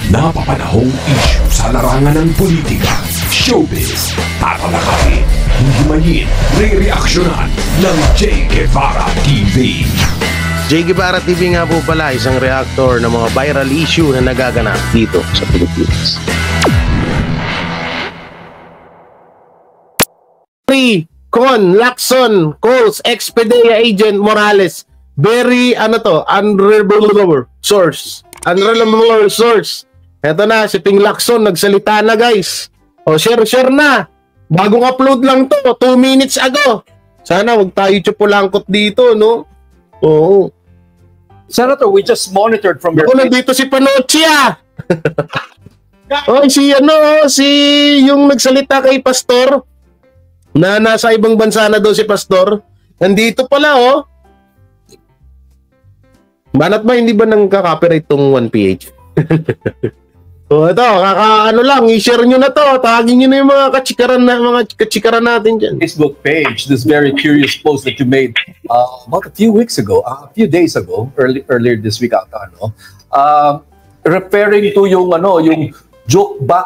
napapanahong issue sa larangan ng politika, showbiz, tatalakayin, himayin, re-reaksyonan ng J. Guevara TV. J. Guevara TV nga po pala, isang reactor ng mga viral issue na nagaganap dito sa Pilipinas. Con, Lacson, Coles, ex-PDEA agent Morales. Very, unreliable source. Unreliable source. Eto na, si Ping Lacson, nagsalita na guys. O, share na. Bagong upload lang to, 2 minutes ago. Sana wag tayo tsupulangkot dito, no? Oo. Senator, we just monitored from your... Nandito si Panochia. Si yung nagsalita kay Pastor, na nasa ibang bansa na daw si Pastor, nandito pala, oh. Banat ba, hindi ba nang kakopyright tong 1PH? Ito, i-share nyo na to, tagin nyo na yung mga kachikaran natin dyan. Facebook page, this very curious post that you made about a few days ago, earlier this week ata, no? Referring to yung jukebox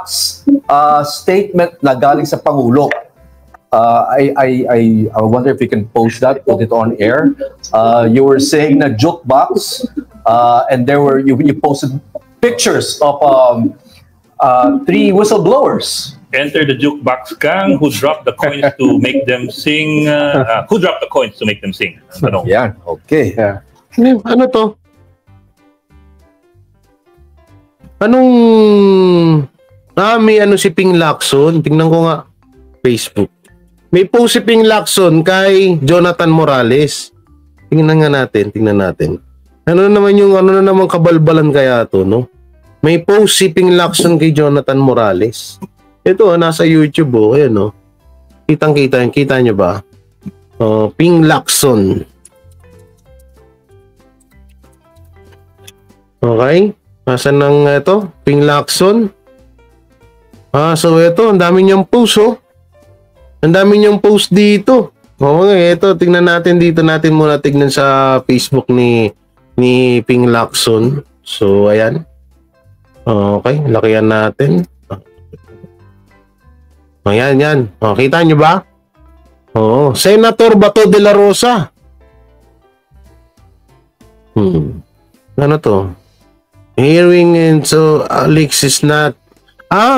statement na galing sa Pangulo. I wonder if you can post that, put it on air. You were saying na jukebox, and you posted pictures of 3 whistleblowers. Enter the jukebox gang who dropped the coins to make them sing. Who dropped the coins to make them sing? Yeah, okay. Yeah. Ano to? Anong... may si Ping Lacson. Tingnan ko nga. Facebook. May post si Ping Lacson kay Jonathan Morales. Tingnan natin. Ano na naman kabalbalan kaya to, no? May post si Ping Lacson kay Jonathan Morales. Ito, nasa YouTube, oh. Ayan, oh. Kita nyo ba? Ping Lacson. Okay? Nasaan nang ito? Ping Lacson. So ito, ang dami niyang post, oh. Ang dami niyang post dito. Okay, ito, tingnan natin dito. Muna tignan sa Facebook ni Ping Lacson. So, ayan. Okay, lakihan natin. Ayan, yan. Kita nyo ba? Senator Bato de la Rosa. Ano to? Hearing and so Alex is not...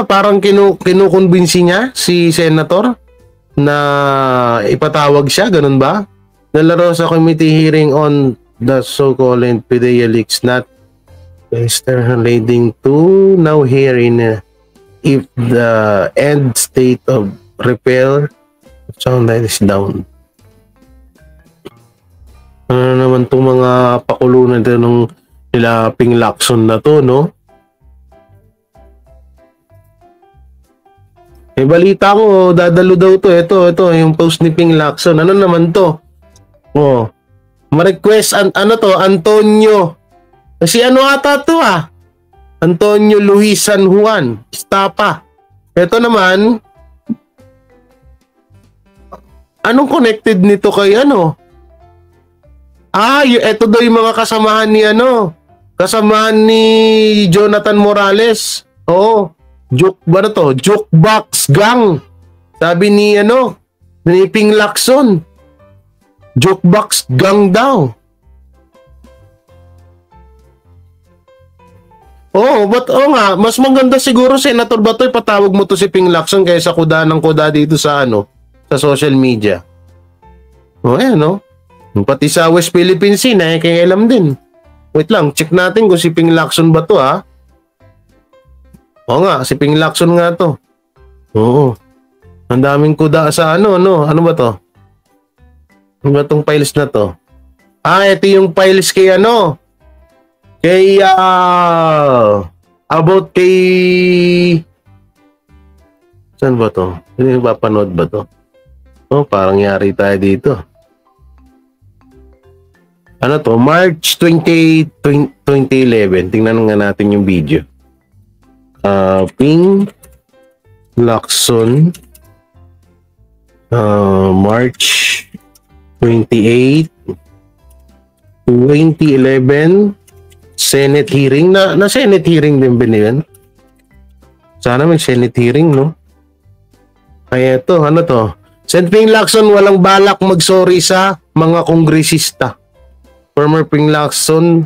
parang kinukonbinsi niya si Senator na ipatawag siya, ganun ba? De la Rosa Committee hearing on the so-called PDEA leaks not leading to now hearing if the end state of repair sound that is down. Ano naman itong mga pakulunan ng nila Ping Lacson na to, no? Balita ko, dadalo daw to. Ito, yung post ni Ping Lacson. Ano naman to? Ma-request, Antonio. Kasi ata to, Antonio Luis San Juan, Estapa. Ito naman, anong connected nito kay ito daw yung mga kasamahan ni Jonathan Morales. Oo. Jukebox gang. Sabi ni Ping Lacson. Jukebox gang daw. Mas maganda siguro, Senator Batoy, patawag mo to si Ping Lacson kaysa kuda dito sa sa social media. Pati sa West Philippine Sea, kaya alam din. Wait lang, check natin kung si Ping Lacson ba to, si Ping Lacson nga to. Oo. Ang daming kuda sa ano ba to? Ano ba tong files na to? Ito yung files kay about kay... Saan ba to? Hindi ba panood ba to? Parang yari tayo dito. Ano to? March 2011. Tingnan nga natin yung video. Ping Lacson March 28 2011 Senate hearing na Senate hearing din ba yan? Sana may Senate hearing, no? Ay, eto, ano to? Sen Ping Lacson walang balak mag-sorry sa mga kongresista. Former Ping Lacson,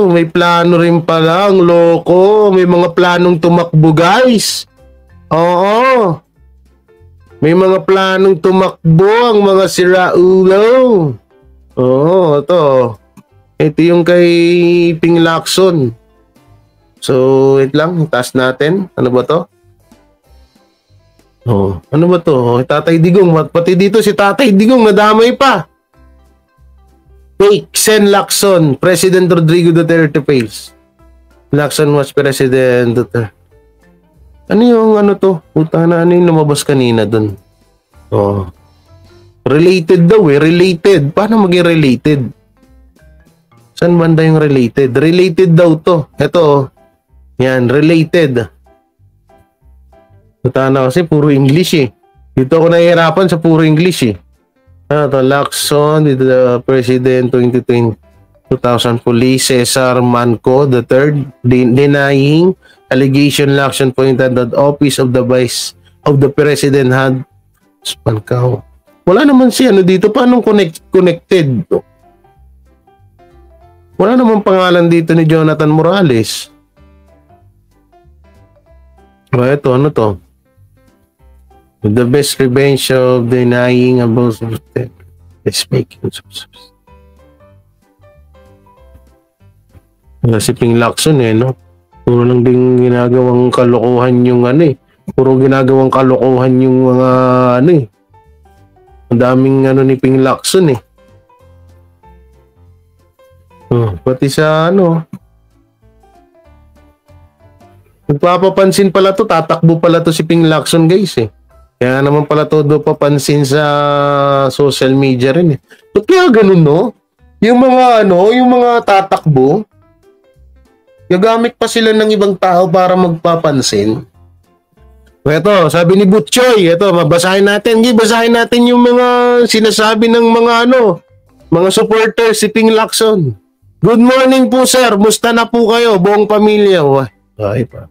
may plano rin pala, ang loko. May mga planong tumakbo, guys. Oo. May mga planong tumakbo ang mga siraulo. Oo, ito. Ito yung kay Ping Lacson. So, wait lang. Taas natin. Ano ba to? Oh, ano ba to? Tatay Digong. Pati dito si Tatay Digong nadamay pa. Fake Sen Lacson. President Rodrigo Duterte fails. Lacson was President Duterte. Ano yung ano to? Puta na, ano yung lumabas kanina dun? Oh. Related daw eh. Related. Paano maging related? Saan banda yung related? Related daw to. Ito. Yan. Related. Puta na kasi puro English eh. Dito ako nahihirapan sa puro English eh. Ito. Lacson, the President 2020. 2000 Police Cesar Manco III denying allegation Lacson pointed at office of the Vice of the President had Manco. Wala naman si ano dito. Paano connected? Wala naman pangalan dito ni Jonathan Morales. Ito, ano to? The best revenge of denying about is making si Ping Lacson eh, no? Puro lang din ginagawang kalokohan yung ano eh. Puro ginagawang kalokohan yung mga ano eh. Ang daming ano ni Ping Lacson eh. Pati sa ano. Nagpapapansin pala to, tatakbo pala to si Ping Lacson, guys eh. Kaya naman pala todo papansin sa social media rin eh. Ba't kaya ganun, no? Yung mga ano, yung mga tatakbo, gagamit pa sila ng ibang tao para magpapansin. Ito, sabi ni Butchoy, ito, mabasahin natin. Basahin natin yung mga sinasabi ng mga ano, mga supporters si Ping Lacson. Good morning po, sir. Musta na po kayo, buong pamilya? Ay pa.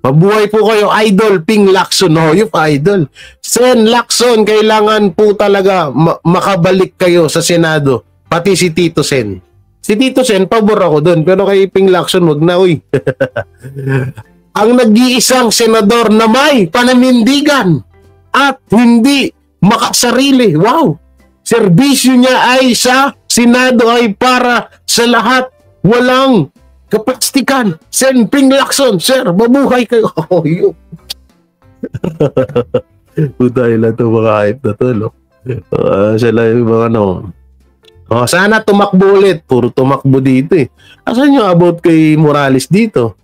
Mabuhay po kayo, Idol Ping Lacson. Yung idol. Sen Lacson, kailangan po talaga makabalik kayo sa Senado. Pati si Tito Sen. Si Tito Sen, pabor ako doon. Pero kay Ping Lacson, wag na, uy. Ang nag-iisang senador na may pananindigan at hindi makasarili. Wow! Serbisyo niya ay sa Senado ay para sa lahat. Walang kapastikan. Sen Ping Lacson, sir, mabuhay kayo. Putay lang ito mga hype na to, no? Sila yung mga ano. Sana tumakbo ulit. Puro tumakbo dito eh. Asan yung about kay Morales dito?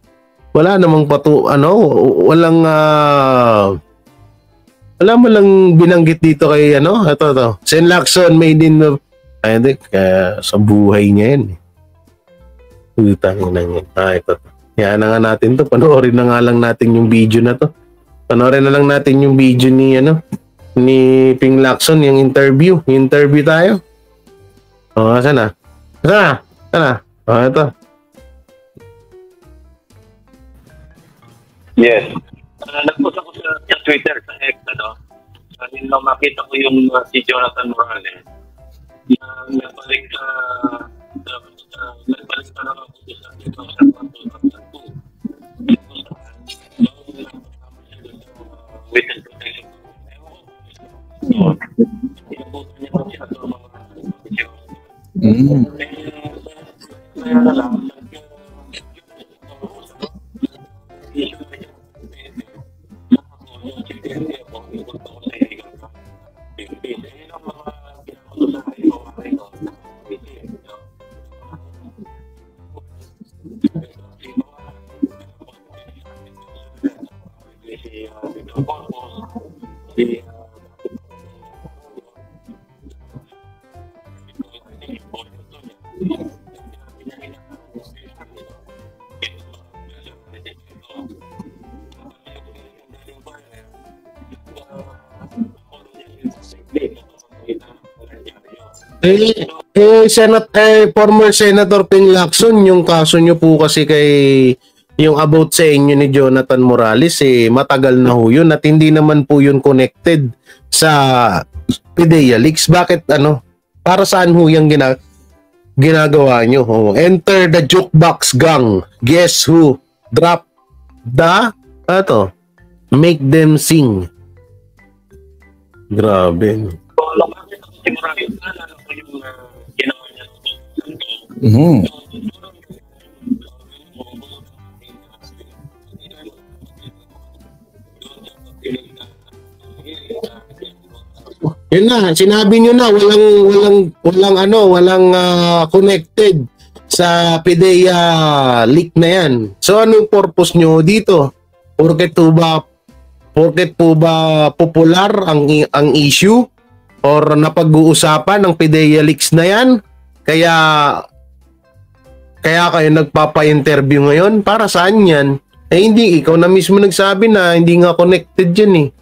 Wala namang walang wala mo lang binanggit dito kay ano, ito. Sen Lacson made in sa buhay niya yan. Utang na yan. Ito. Yan na nga natin to. Panoorin na nga lang natin yung video na to. Panoorin na lang natin yung video ni ni Ping Lacson, yung interview. Yung interview tayo. Saan na? Ito. Yes. Nag-post ako sa Twitter, sa X, nung makita ko yung si Jonathan Morales, nagbalik pa naman ako sa 2002. Witness protection. Former Senator Ping Lacson, yung kaso nyo po kasi kay yung about sa inyo ni Jonathan Morales, matagal na ho yun at hindi naman po yun connected sa PIDEA Leaks. Bakit para saan ho yung ginagawa nyo? Enter the jukebox gang. Guess who? Drop the make them sing. Grabe. Si Morales, ano po yung ginawa niya? Yun na, sinabi nyo na walang connected sa PIDEA leak na yan. So ano yung purpose nyo dito? Porket po ba popular ang issue or napag-uusapan ng PIDEA leaks na yan? Kaya kayo nagpapa-interview ngayon? Para saan yan? Hindi, ikaw na mismo nagsabi na hindi nga connected yan .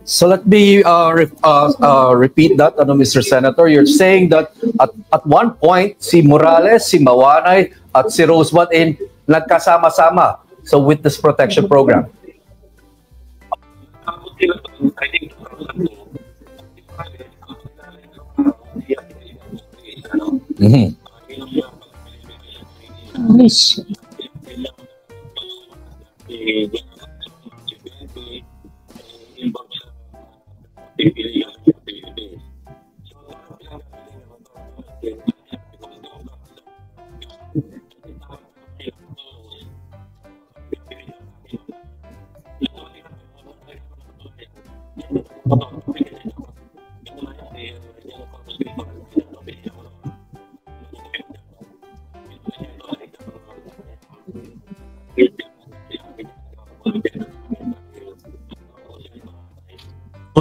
So let me repeat that, Mr. Senator. You're saying that at one point, si Morales, si Mawanay, at si Rosebat nagkasama-sama sa Witness Protection Program. I think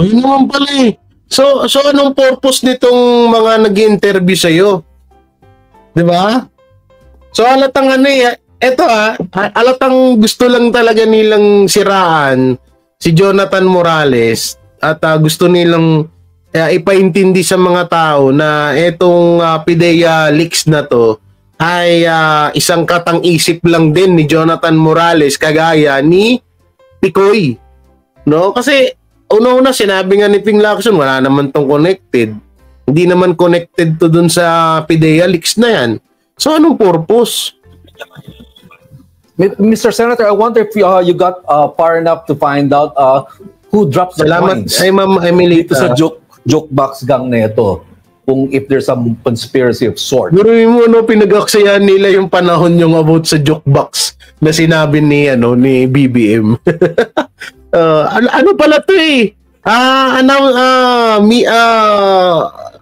Yun naman pala . So anong purpose nitong mga nag-interview sa'yo? Diba? So alatang alatang gusto lang talaga nilang siraan si Jonathan Morales at gusto nilang ipaintindi sa mga tao na itong PIDEA leaks na to ay isang katang-isip lang din ni Jonathan Morales kagaya ni Picoy. No? Kasi una-una sinabi nga ni Ping Lacson, wala naman tong connected. Hindi naman connected to dun sa PIDEA leaks na yan. So anong purpose? Mr. Senator, I wonder if you got far enough to find out who drops the coins. Ay, Ma'am Emilita. Dito sa jukebox gang na ito. Kung if there's some conspiracy of sort. Guruin mo, pinag-aksayan nila yung panahon yung about sa jukebox na sinabi ni BBM. Ano pala to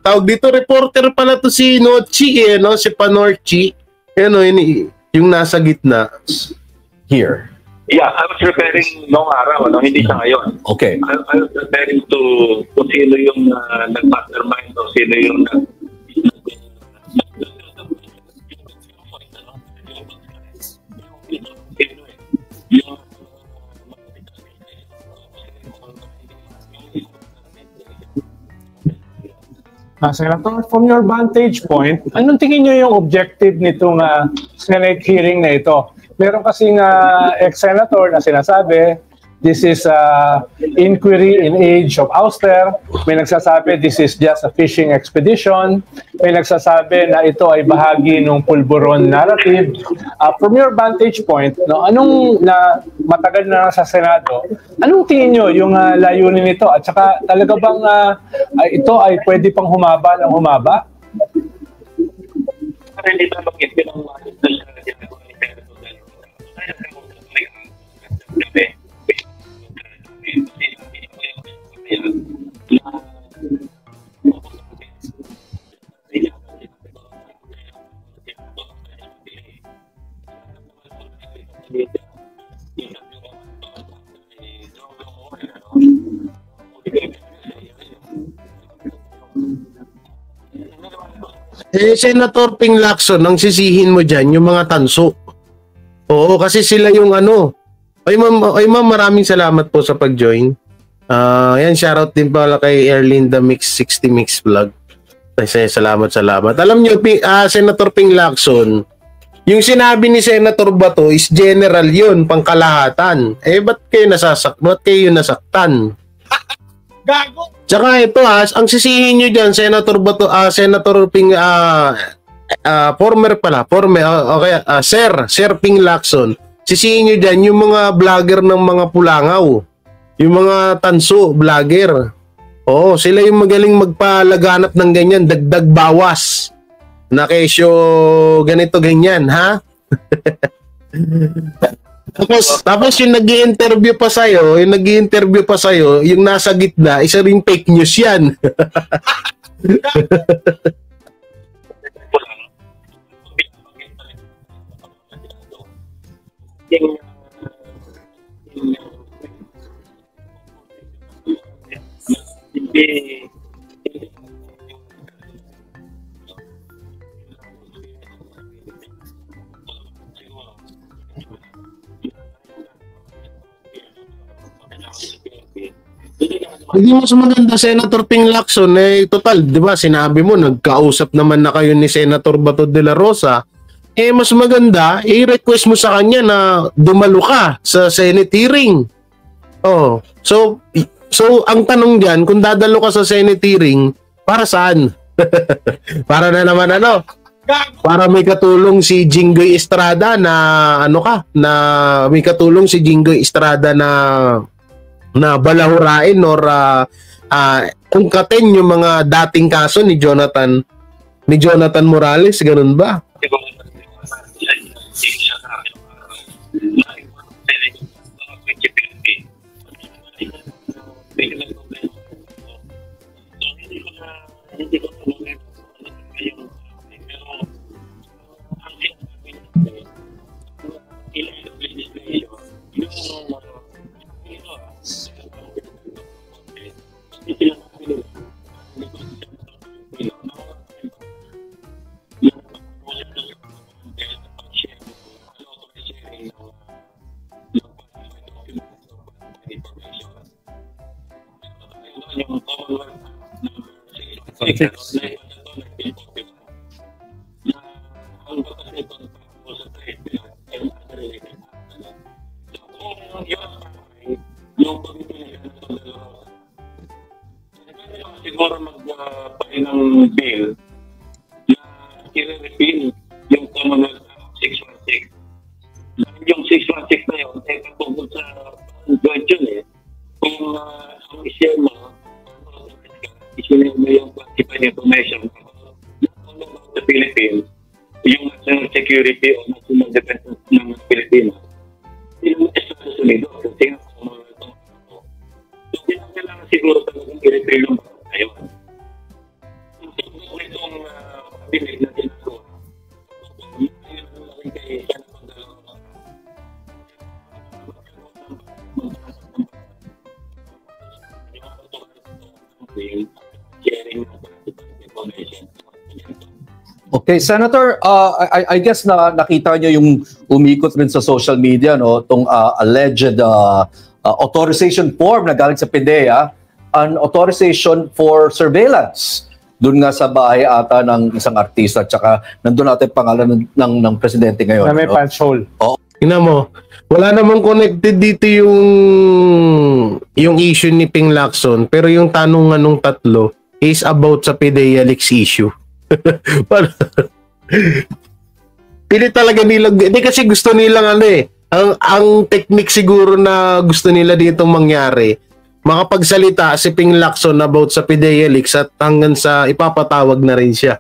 tawag dito, reporter pala to si Nochi si Panorchi. Yung nasa gitna. Here. Yeah, I was referring noong araw, hindi siya ngayon. Okay. I was referring to kung sino yung nag-mastermind o sino yung Senator, from your vantage point, anong tingin nyo yung objective nitong Senate hearing na ito? Meron kasing ex-senator na sinasabi, this is inquiry in age of ouster. May nagsasabi, this is just a fishing expedition. May nagsasabi na ito ay bahagi ng pulburon narrative. From your vantage point, anong matagal na sa Senado, anong tingin nyo yung layunin nito? At saka talaga bang ito ay pwede pang humaba ng humaba? Hindi pa bakit yung Senator Ping Lacson, ang sisihin mo dyan, yung mga tanso. Oo, kasi sila yung Ay ma'am, maraming salamat po sa pag-join. Yan, shoutout din pala kay Erlinda Mix 60 Mix Vlog. Salamat. Alam niyo, Senator Ping Lacson, yung sinabi ni Senator Bato is general yun, pangkalahatan. Ba't kayo nasaktan? Gago! Tsaka ito ang sisihin nyo dyan, Senator Bato, Senator Ping, Sir Ping Lacson, sisihin nyo dyan yung mga vlogger ng mga Pulangaw, yung mga tanso vlogger. Oo, sila yung magaling magpalaganap ng ganyan, dagdag bawas. Na kesyo ganito ganyan, ha? tapos yung nag-i-interview pa sa'yo, yung nasa gitna, isa ring fake news yan. Hindi mas maganda, Senator Ping Lacson, total, di ba, sinabi mo, nagkausap naman na kayo ni Senator Bato de la Rosa, mas maganda, i-request mo sa kanya na dumalo ka sa Senate hearing. Oh, so ang tanong diyan, kung dadalo ka sa Senate hearing, para saan? Para na naman para may katulong si Jinggoy Estrada na may katulong si Jinggoy Estrada na balahurain or kungkatin yung mga dating kaso ni Jonathan Morales, ganun ba? Siguro magpain ng bill na i-repeal yung Commonwealth Act 616. Dahil yung 616 na yun, patungkol sa joint yun Kung ang i-share mo, i-share mo yung classified information about the Philippines, yung national security o national defense ng Pilipinas, yung Estados Unidos, kasi nga Commonwealth Act. So, kailangan siguro talagang i-repeal yung ayun. Itong pabilig na ginagawa, yun ang rin kay Senator de la Rosa. Okay, Senator, I guess nakita nyo yung umikot rin sa social media, itong alleged authorization form na galing sa PDEA, an authorization for surveillance doon nga sa bahay ata ng isang artista, tsaka nandun natin pangalan ng presidente ngayon. Na may punch hole. Oo. Tingnan mo, wala namang connected dito yung issue ni Ping Lacson, pero yung tanungan ng tatlo is about sa PDEA leaks issue. Pili talaga nila, hindi kasi gusto nilang ang technique siguro na gusto nila ditong mangyari, makapagsalita si Ping Lacson about sa PDEA leaks at hanggang sa ipapatawag na rin siya.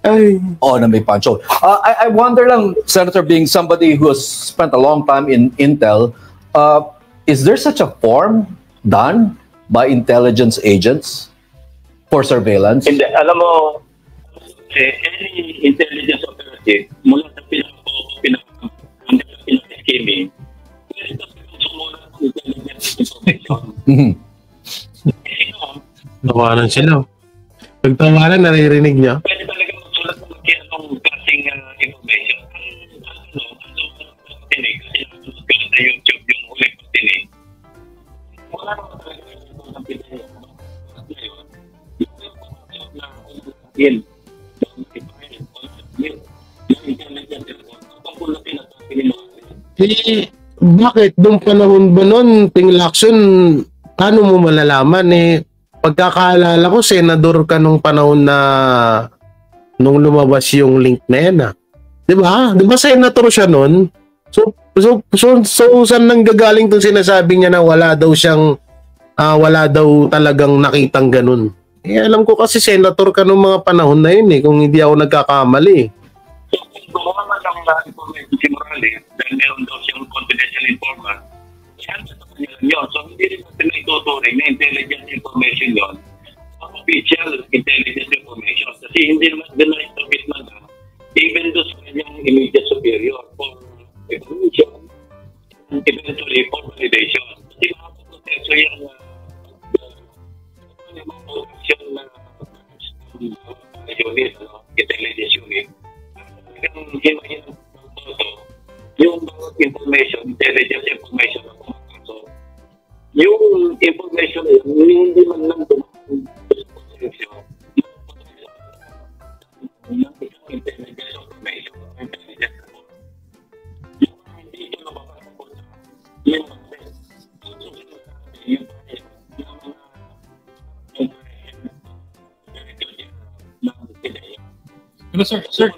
Ay. Na may punch hole. I wonder lang, Senator, being somebody who has spent a long time in Intel, is there such a form done by intelligence agents for surveillance? Hindi, alam mo, any intelligence operative, mula sa pinaka-scheming, sumula ng intelligence information. Tawanan sila. Pagtawanan, naririnig niya. Pwede talaga magsulat ng anong klaseng information. Ang tinig, kasi nasulat sa YouTube yung huling pagtinig. Wala naman talaga yung pinag-information. in yung intelligence report kapag na pinatake ni Morales. Bakit? Nung panahon ba nun, Ping Lacson, paano mo malalaman pagkakaalala ko, senador ka nung panahon na nung lumabas yung link na yan Di ba senator siya nun? So saan nang gagaling itong sinasabi niya na wala daw talagang nakitang ganun? Alam ko kasi senator ka nung mga panahon na yun kung hindi ako nagkakamali. So kung gumawa man lang na information si Morales dahil meron daw siyang confidential informant, yan sa kanya yun. So hindi rin natin ituturing na intelligence information yun, official intelligence information. Kasi hindi naman na-establish man even though sa kanyang immediate superior for information, eventually for validation. Kasi makapag-proteso yung unit, intelligence unit. Yung information, intelligence information na pumasok. Yung information na yun, hindi man lang dumaan sa protection. Yung intelligence information, intelligence report. Yung hindi ito mapapasok yung Sir.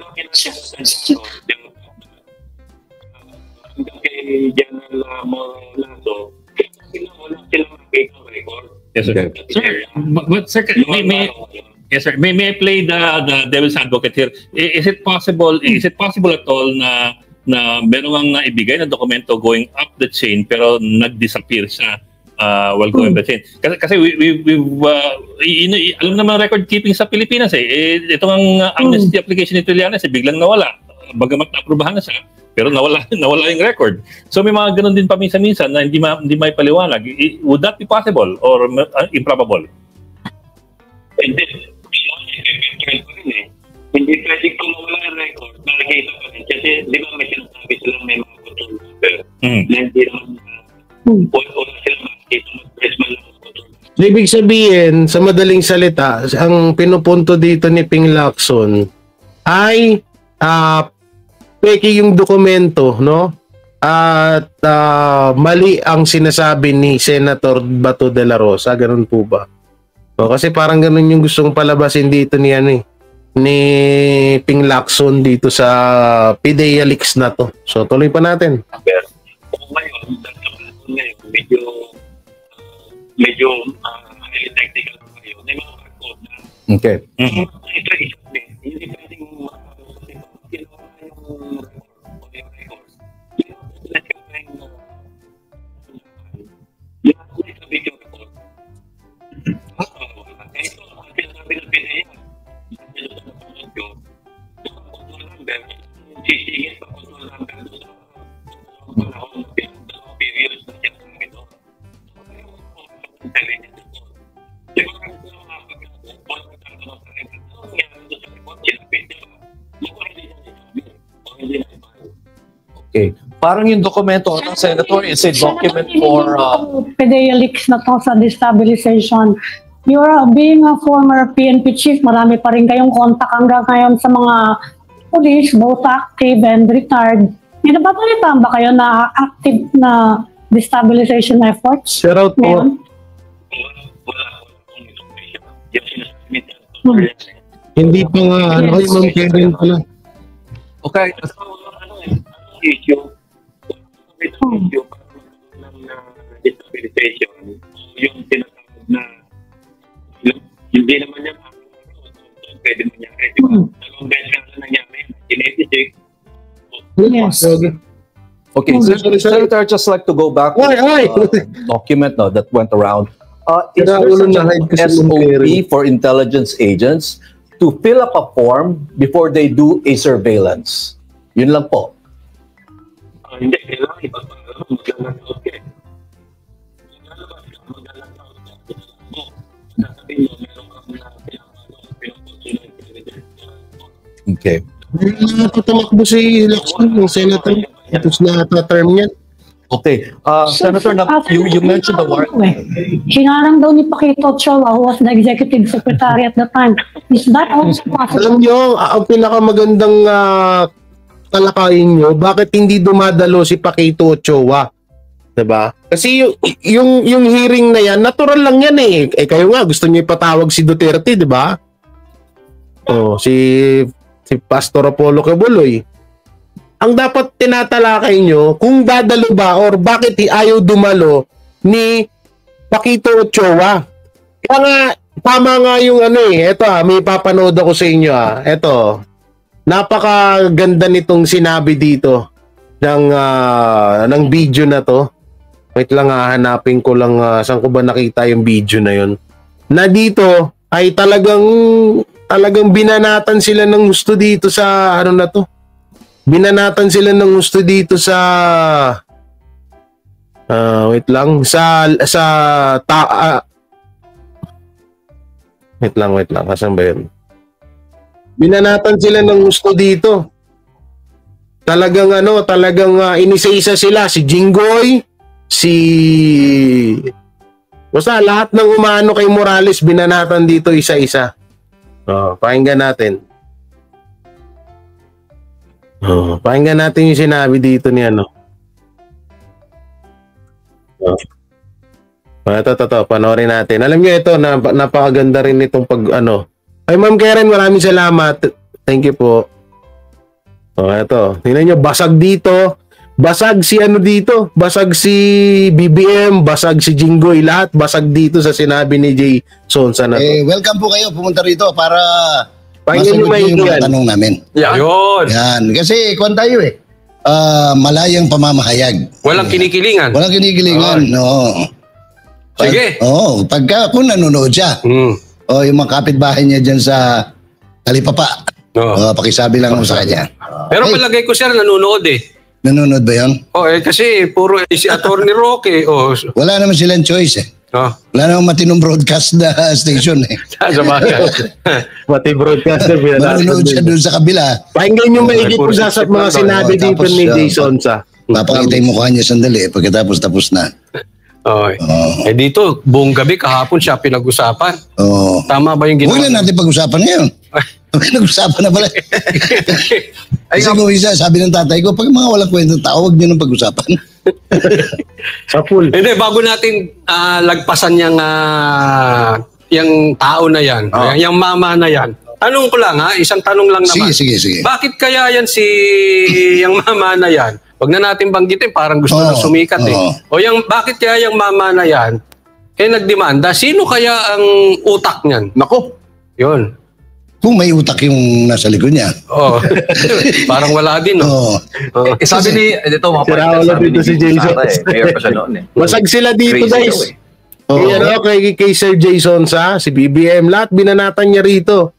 Hanggang kay General Morlazo, wala silang makikita record. Yes, sir. Sir, but sir, yes, sir. May I play the devil's advocate here? Is it possible at all na meron ang naibigay na dokumento going up the chain pero nag-disappear siya while going up the chain? Kasi alam naman record keeping sa Pilipinas ito ang amnesty application ni Trillanes biglang nawala. Bagamat na-aprobahan na siya, pero nawala yung record. So may mga ganun din paminsan-minsan na hindi may paliwanag. Would that be possible or improbable? Hindi pwedeng kung mawala yung record, nakikita pa rin. Kasi di ba may sinasabi silang may mga control number na hindi naman wala silang makikita mag-press man lang ang control number. Ibig sabihin, sa madaling salita, ang pinupunto dito ni Ping Lacson ay peke yung dokumento, no? At mali ang sinasabi ni Senator Bato de la Rosa, ganun po ba? Kasi parang ganun yung gustong palabasin dito ni Ping Lacson dito sa PDEA Leaks na to. So tuloy pa natin. Ngayon, medyo highly technical na ngayon. May mga record na Okay. ito hindi pwedeng Okay. Parang yung dokumento ng Senator is a document for... PDEA Leaks na to sa destabilization. You're being a former PNP chief, marami pa rin kayong contact hanggang ngayon sa mga police, both active and retired. May napapalitan ba kayo na active na destabilization efforts? Share out po. Hindi pa nga, yung Ma'am Karen pala. Okay. Issue ng destabilization, yung tinatawag na hindi naman yan pwede mangyari, di ba? Dalawang beses nga na nangyari, 1986. Yes. Okay, Senator, I'd just like to go back to the document that went around. Is there such an SOP for intelligence agents to fill up a form before they do a surveillance? Yun lang po. Hindi, kailangan ipapagawa, maglalagaw ka. Okay. Natutumakbo si Lacson, yung senator. Tapos na term niyan. Okay. Senator, you mentioned the war. Hinarang daw ni Paquito Ochoa, who was the executive secretary at the time. Is that also possible? Alam nyo, ang pinakamagandang talakayin nyo, bakit hindi dumadalo si Paquito Ochoa? Diba? Kasi yung hearing na yan, natural lang yan eh. Eh kayo nga, gusto nyo ipatawag si Duterte, diba? Oh, si Pastor Apollo Quebuloy. Ang dapat tinatalakay nyo, kung dadalo ba or bakit ayaw dumalo ni Paquito Ochoa. Kaya nga, tama nga yung ito may papanood ako sa inyo Ito, napakaganda nitong sinabi dito ng video na to. Wait lang, hanapin ko lang saan ko ba nakita yung video na yun. Na dito ay talagang binanatan sila ng gusto dito sa na to. Binanatan sila ng gusto dito sa wait lang wait lang asan ba yun? Binanatan sila ng gusto dito. Talagang inisa-isa sila, si Jinggoy, basta lahat ng umano kay Morales binanatan dito isa-isa. Pakinggan natin. Pakinggan natin yung sinabi dito ni Ito, panoorin natin. Alam niyo ito, napakaganda rin itong Ay, Ma'am Karen, maraming salamat. Thank you po. Ito. Tingnan niyo, basag dito. Basag si dito. Basag si BBM, basag si Jinggoy. Lahat basag dito sa sinabi ni Jay Sonsa na to. Welcome po kayo pumunta rito para Pakinggan masagot yung yung mga tanong namin. Yun. Yan. Kasi kwan tayo malayang pamamahayag. Walang kinikilingan. Walang kinikilingan. No. Sige. Pagka kung nanonood siya. Yung mga kapitbahay niya dyan sa Talipapa. Pakisabi lang mo sa kanya. Pero palagay ko sir, nanonood eh. Nanonood ba yan? Kasi puro si Atty. Roque. Wala naman silang choice Wala namang matinong broadcast na station Pati broadcaster manonood siya doon sa kabila. Pakinggan nyo maigit po sa mga sinabi dito ni Jay Sonsa. Papakita yung mukha niya sandali pagkatapos tapos na. Dito, buong gabi kahapon siya pinag-usapan. Tama ba yung ginawa? Huwag na natin pag-usapan ngayon. Pinag-usapan na pala. Kasi kung isa, sabi ng tatay ko, pag mga walang kwentang tao, huwag nyo nang pag-usapan. Sa pool. Hindi, bago natin lagpasan yung tao na yan, yung mama na yan, tanong ko lang isang tanong lang naman. Sige. Bakit kaya yan yung mama na yan? Huwag na natin banggitin, parang gusto na sumikat bakit kaya yung mama na yan, nagdemanda, sino kaya ang utak niyan? Nako. Yun. Kung may utak yung nasa likod niya. Parang wala din, Sabi ni, ito mga partner, sabi ni si Jason. Mayor pa siya noon Masag sila dito, guys. Kay Sir Jason si BBM, lahat binanatan niya rito.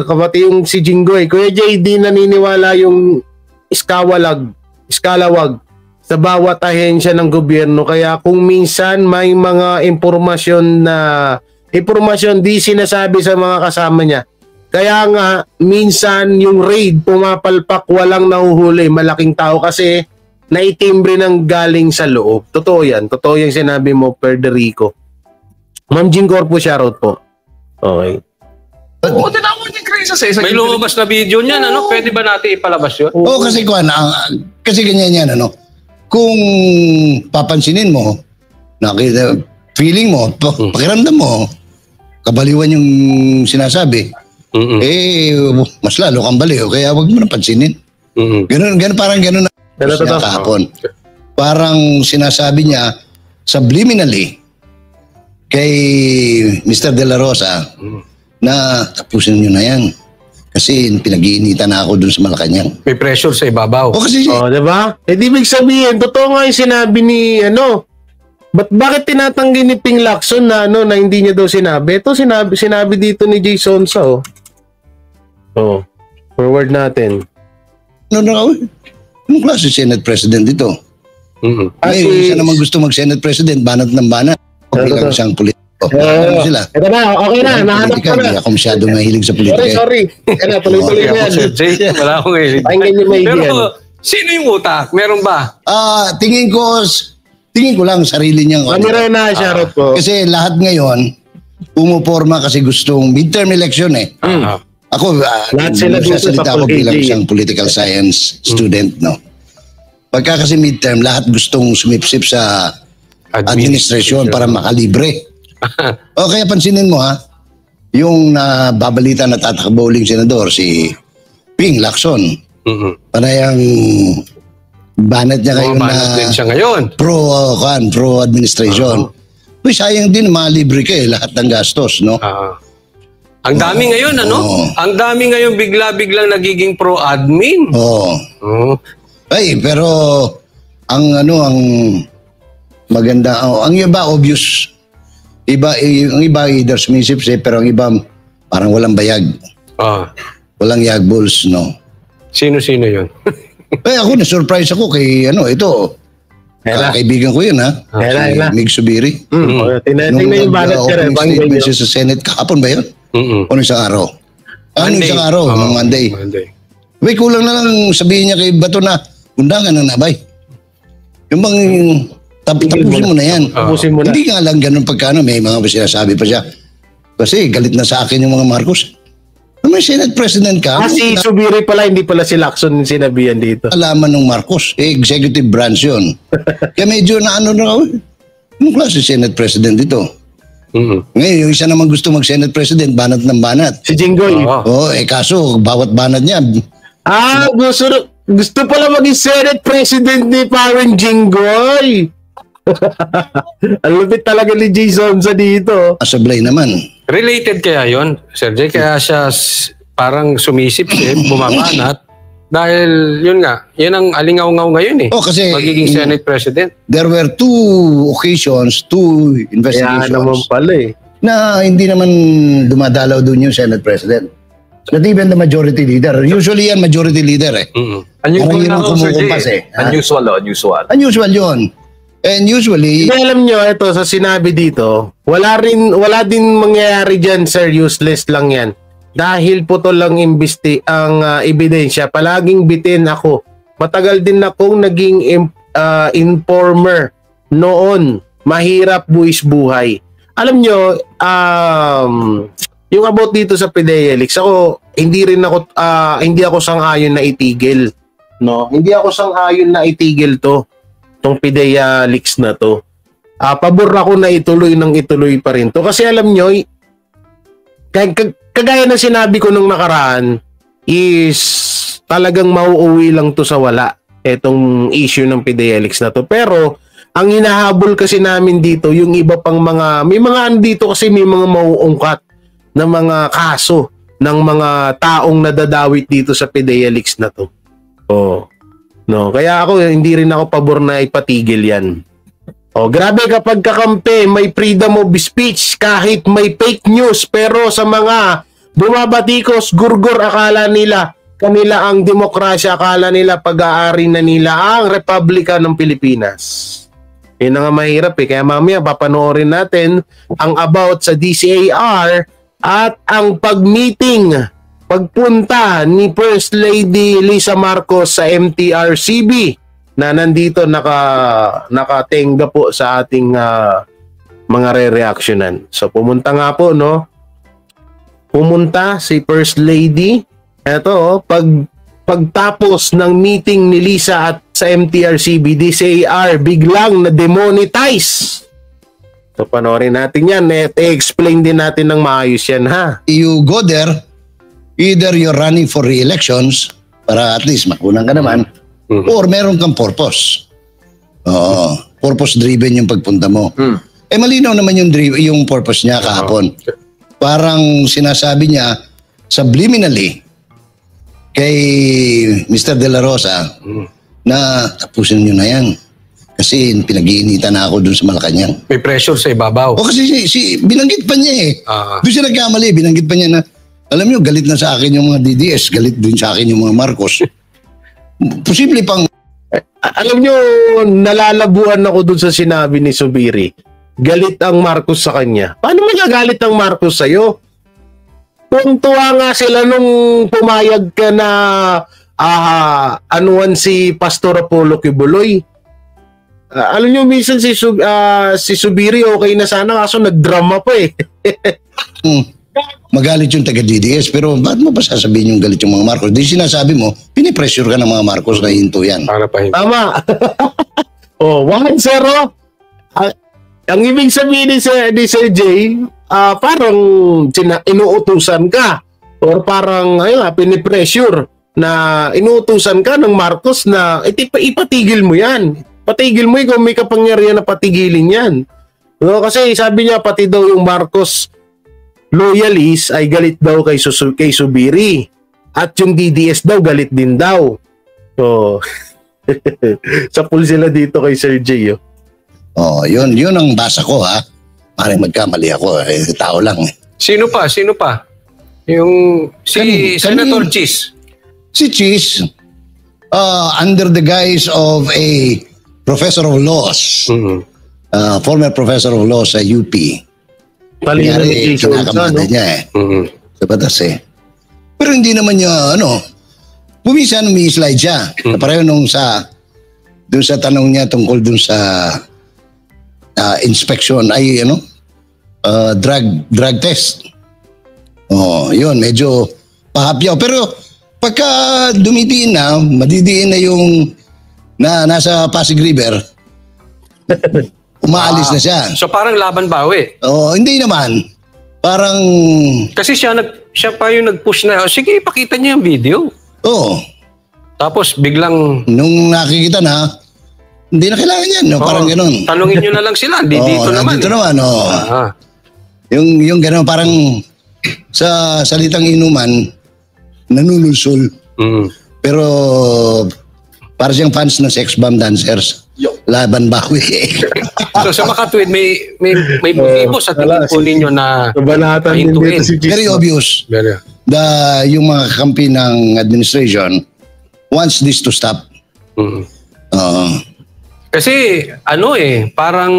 Kapati yung si Jinggoy. Kuya Jay, di naniniwala yung iskalawag sa bawat ahensya ng gobyerno. Kaya kung minsan may mga impormasyon di sinasabi sa mga kasama niya. Kaya nga, minsan yung raid pumapalpak, walang nahuhuli, malaking tao kasi naitimbre ng galing sa loob. Totoo yan. Totoo yung sinabi mo, Federico. Ma'am Jean Corpo, shoutout po. Okay. Tinawag ni Crisis May lumabas na video niyan, Pwede ba natin ipalabas yun? Kasi ganyan yan, Kung papansinin mo, feeling mo, pakiramdam mo, kabaliwan yung sinasabi, mas lalo kang baliw, kaya wag mo na pansinin. Ganun, parang ganun na kahapon. Parang sinasabi niya subliminally kay Mr. De La Rosa na tapusin nyo na yan. Kasi pinag-iinitan na ako dun sa Malacanang. May pressure sa ibabaw. Diba? Di ibig sabihin, totoo nga yung sinabi ni bakit tinatanggi ni Ping Lacson na hindi niya daw sinabi? Ito sinabi dito ni Jay Sonsa forward natin. Anong klase Senate President ito? Isa naman gusto mag-Senate President, banat ng banat. Bilang isang politiko. Sila? Ito na, okay na. Nahanap ko na. Hindi ako masyadong mahilig sa politika. Sorry. Tuloy-tuloy na yan. Wala akong hilig. Pakinggan niyo may Pero Sino yung utak? Meron ba? Tingin ko lang sarili niyang Manira na, Sharot ko. Kasi lahat ngayon pumuporma kasi gustong midterm election eh. Ako, Lahat sila dito sa nagsasalita ako bilang PhD. isang political science student, no? Pagka kasi midterm, lahat gustong sumipsip sa administrasyon para makalibre. O kaya pansinin mo ha, yung babalita na tatakbo uling senador, si Ping Lacson. Panayang banat niya kayo Banat din siya ngayon. pro administration. Uy, sayang din, malibre ka eh, lahat ng gastos, no? Ang dami ngayon, ano? Ang dami ngayon bigla-biglang nagiging pro-admin. Ay, pero ang maganda, ang iba obvious. Ang iba either sumisip pero ang iba parang walang bayag. Walang yagbuls, no? Sino-sino yun? Ako, na-surprise ako kay, ito. Kaibigan ko yun, ha? Si Mig Subiri. Tinatingnan yung banat siya. Opening statement sa Senate kahapon ba yun? O isang araw? Isang araw, ng Monday. May kulang na lang sabihin niya kay Bato na undangan ng nabay. Yung bang tapusin mo na yan. Hindi nga lang ganun pagkano, may mga sinasabi pa siya. Kasi galit na sa akin yung mga Marcos. May Senate President ka. Si Subiri pala, hindi pala si Lacson sinabihan dito. Alaman ng Marcos, executive branch yun. Kaya medyo na anong klase Senate President dito? Ngayon, yung isa naman gusto mag-Senate President, banat ng banat. Si Jinggoy. Kaso, bawat banat niya. Gusto pala maging Senate President ni Parang Jinggoy. Ang lupit talaga ni Jason sa dito. Sablay naman. Related kaya yon, Sir Jay? Kaya siya parang sumisip-sip, bumabanat. Dahil yun nga, yun ang alingaw-ngaw ngayon eh. Kasi magiging Senate President. There were two investigations. Kaya naman pala eh. Na hindi naman dumadalaw doon yung Senate President. Not even the majority leader. Usually yan, majority leader eh. Unusual na ako, Sir kumukumpas Jay. Unusual. Unusual yun. And usually... Hindi, alam nyo, ito sa sinabi dito, wala din mangyayari dyan, sir, useless lang yan. Dahil putol lang ang ebidensya, palaging bitin ako. Matagal din akong naging informer noon. Mahirap buwis buhay. Alam nyo, yung about dito sa Fidelix, ako, hindi ako sang-ayon na itigil. No? Hindi ako sang-ayon na itigil tong PIDEA leaks na to. Pabor ako na ituloy pa rin to. Kasi alam nyo, kagaya ng sinabi ko nung nakaraan, is talagang mauuwi lang to sa wala. Etong issue ng PIDEA leaks na to. Pero, ang hinahabol kasi namin dito, yung iba pang may mga andito kasi may mga mauungkat na mga kaso ng mga taong nadadawit dito sa PIDEA leaks na to. No, kaya ako hindi rin ako pabor na ipatigil 'yan. Grabe kapag kakampi, may freedom of speech kahit may fake news, pero sa mga bumabatikos, gurgur, akala nila kanila ang demokrasya, akala nila pag-aari na nila ang Republika ng Pilipinas. Yun nga mahirap kaya mamaya papanoorin natin ang about sa DCAR at ang pagpunta ni First Lady Lisa Marcos sa MTRCB na nandito nakatenga po sa ating mga re-reactionan. So pumunta nga po, no? Pumunta si First Lady. Eto, pagtapos ng meeting ni Lisa at sa MTRCB, DCAR biglang na-demonetize. So panoorin natin yan. I-explain din natin ng maayos yan, ha? You go there, either you're running for re-elections para at least makunan ka naman, or meron kang purpose. Purpose-driven yung pagpunta mo. Malinaw naman yung purpose niya kahapon. Parang sinasabi niya subliminally kay Mr. De La Rosa na tapusin niyo na yan. Kasi pinag-iinitan na ako dun sa Malacanang. May pressure sa ibabaw. Kasi binanggit pa niya eh. Doon siya nagkamali, binanggit pa niya na alam niyo, galit na sa akin yung mga DDS, galit din sa akin yung mga Marcos. Posible pang... Alam niyo, nalalabuan ako dun sa sinabi ni Subiri. Galit ang Marcos sa kanya. Paano magagalit ang Marcos sa'yo? Kung tuwa nga sila nung pumayag ka na anuan si Pastor Apollo Kibuloy. Alam nyo, minsan si Subiri okay na sana, kaso nagdrama pa eh. Magalit yung taga-DDS, pero ba't mo pa sasabihin yung galit yung mga Marcos? Di sinasabi mo, pinipressure ka ng mga Marcos na hinto yan. Tama. 1-0. Ang ibig sabihin ni Sir Jay, parang inuutusan ka or parang pinipressure na inuutusan ka ng Marcos na ipatigil mo yan. Patigil mo kung may kapangyarihan na patigilin yan. Kasi sabi niya pati daw yung Marcos loyalists ay galit daw kay Subiri. At yung DDS daw galit din daw. So, sa pool sila dito kay Sir Jay. Yun ang basa ko ha. Maring magkamali ako, tao lang. Sino pa? Yung Senator Cheese. Si Cheese, under the guise of a professor of laws, former professor of laws sa UP, kinakamada niya sa batas Pero hindi naman niya, umiislide siya. Pareho dun sa tanong niya tungkol dun sa inspection, drug test. Yun, medyo pahapyaw. Pero pagka dumidiin na, madidiin na yung nasa Pasig River, umaalis na siya. So parang laban bawi. Hindi naman. Parang... Kasi siya pa yung nag-push na, sige, ipakita niyo yung video. Tapos biglang... Nung nakikita na, hindi na kailangan yan. Parang gano'n. Tanungin niyo na lang sila. Dito naman. Dito naman. Yung gano'n, parang sa salitang inuman, nanunulsul. Pero para siyang fans ng sex bomb dancers. Laban bawi. So sa Makatwid, may motibo sa tingin po ninyo na pahintuin. Very obvious. Yung mga kakampi ng administration wants this to stop. Kasi parang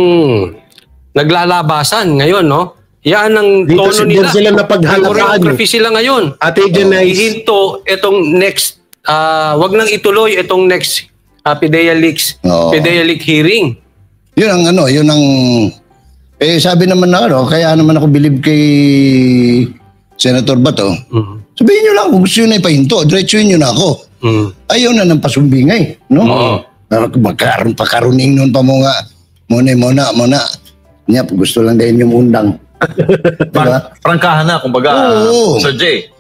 naglalabasan ngayon, no? Yan ang dito, tono nila. Dito sila napaghalakaan. Choreography sila ngayon. Ihinto itong next, wag nang ituloy itong next PDEA Leaks hearing. Yun ang sabi naman na kaya naman ako believe kay Senator Bato. Sabihin nyo lang kung gusto nyo na ipahinto, diretsuhin nyo na ako. Ayaw na ng pasumbingay, no? Pagkaruning nun pa mo nga, muna. Niya, gusto lang din yung undang. Diba? Prangkahan na, kumbaga, Sir Jay.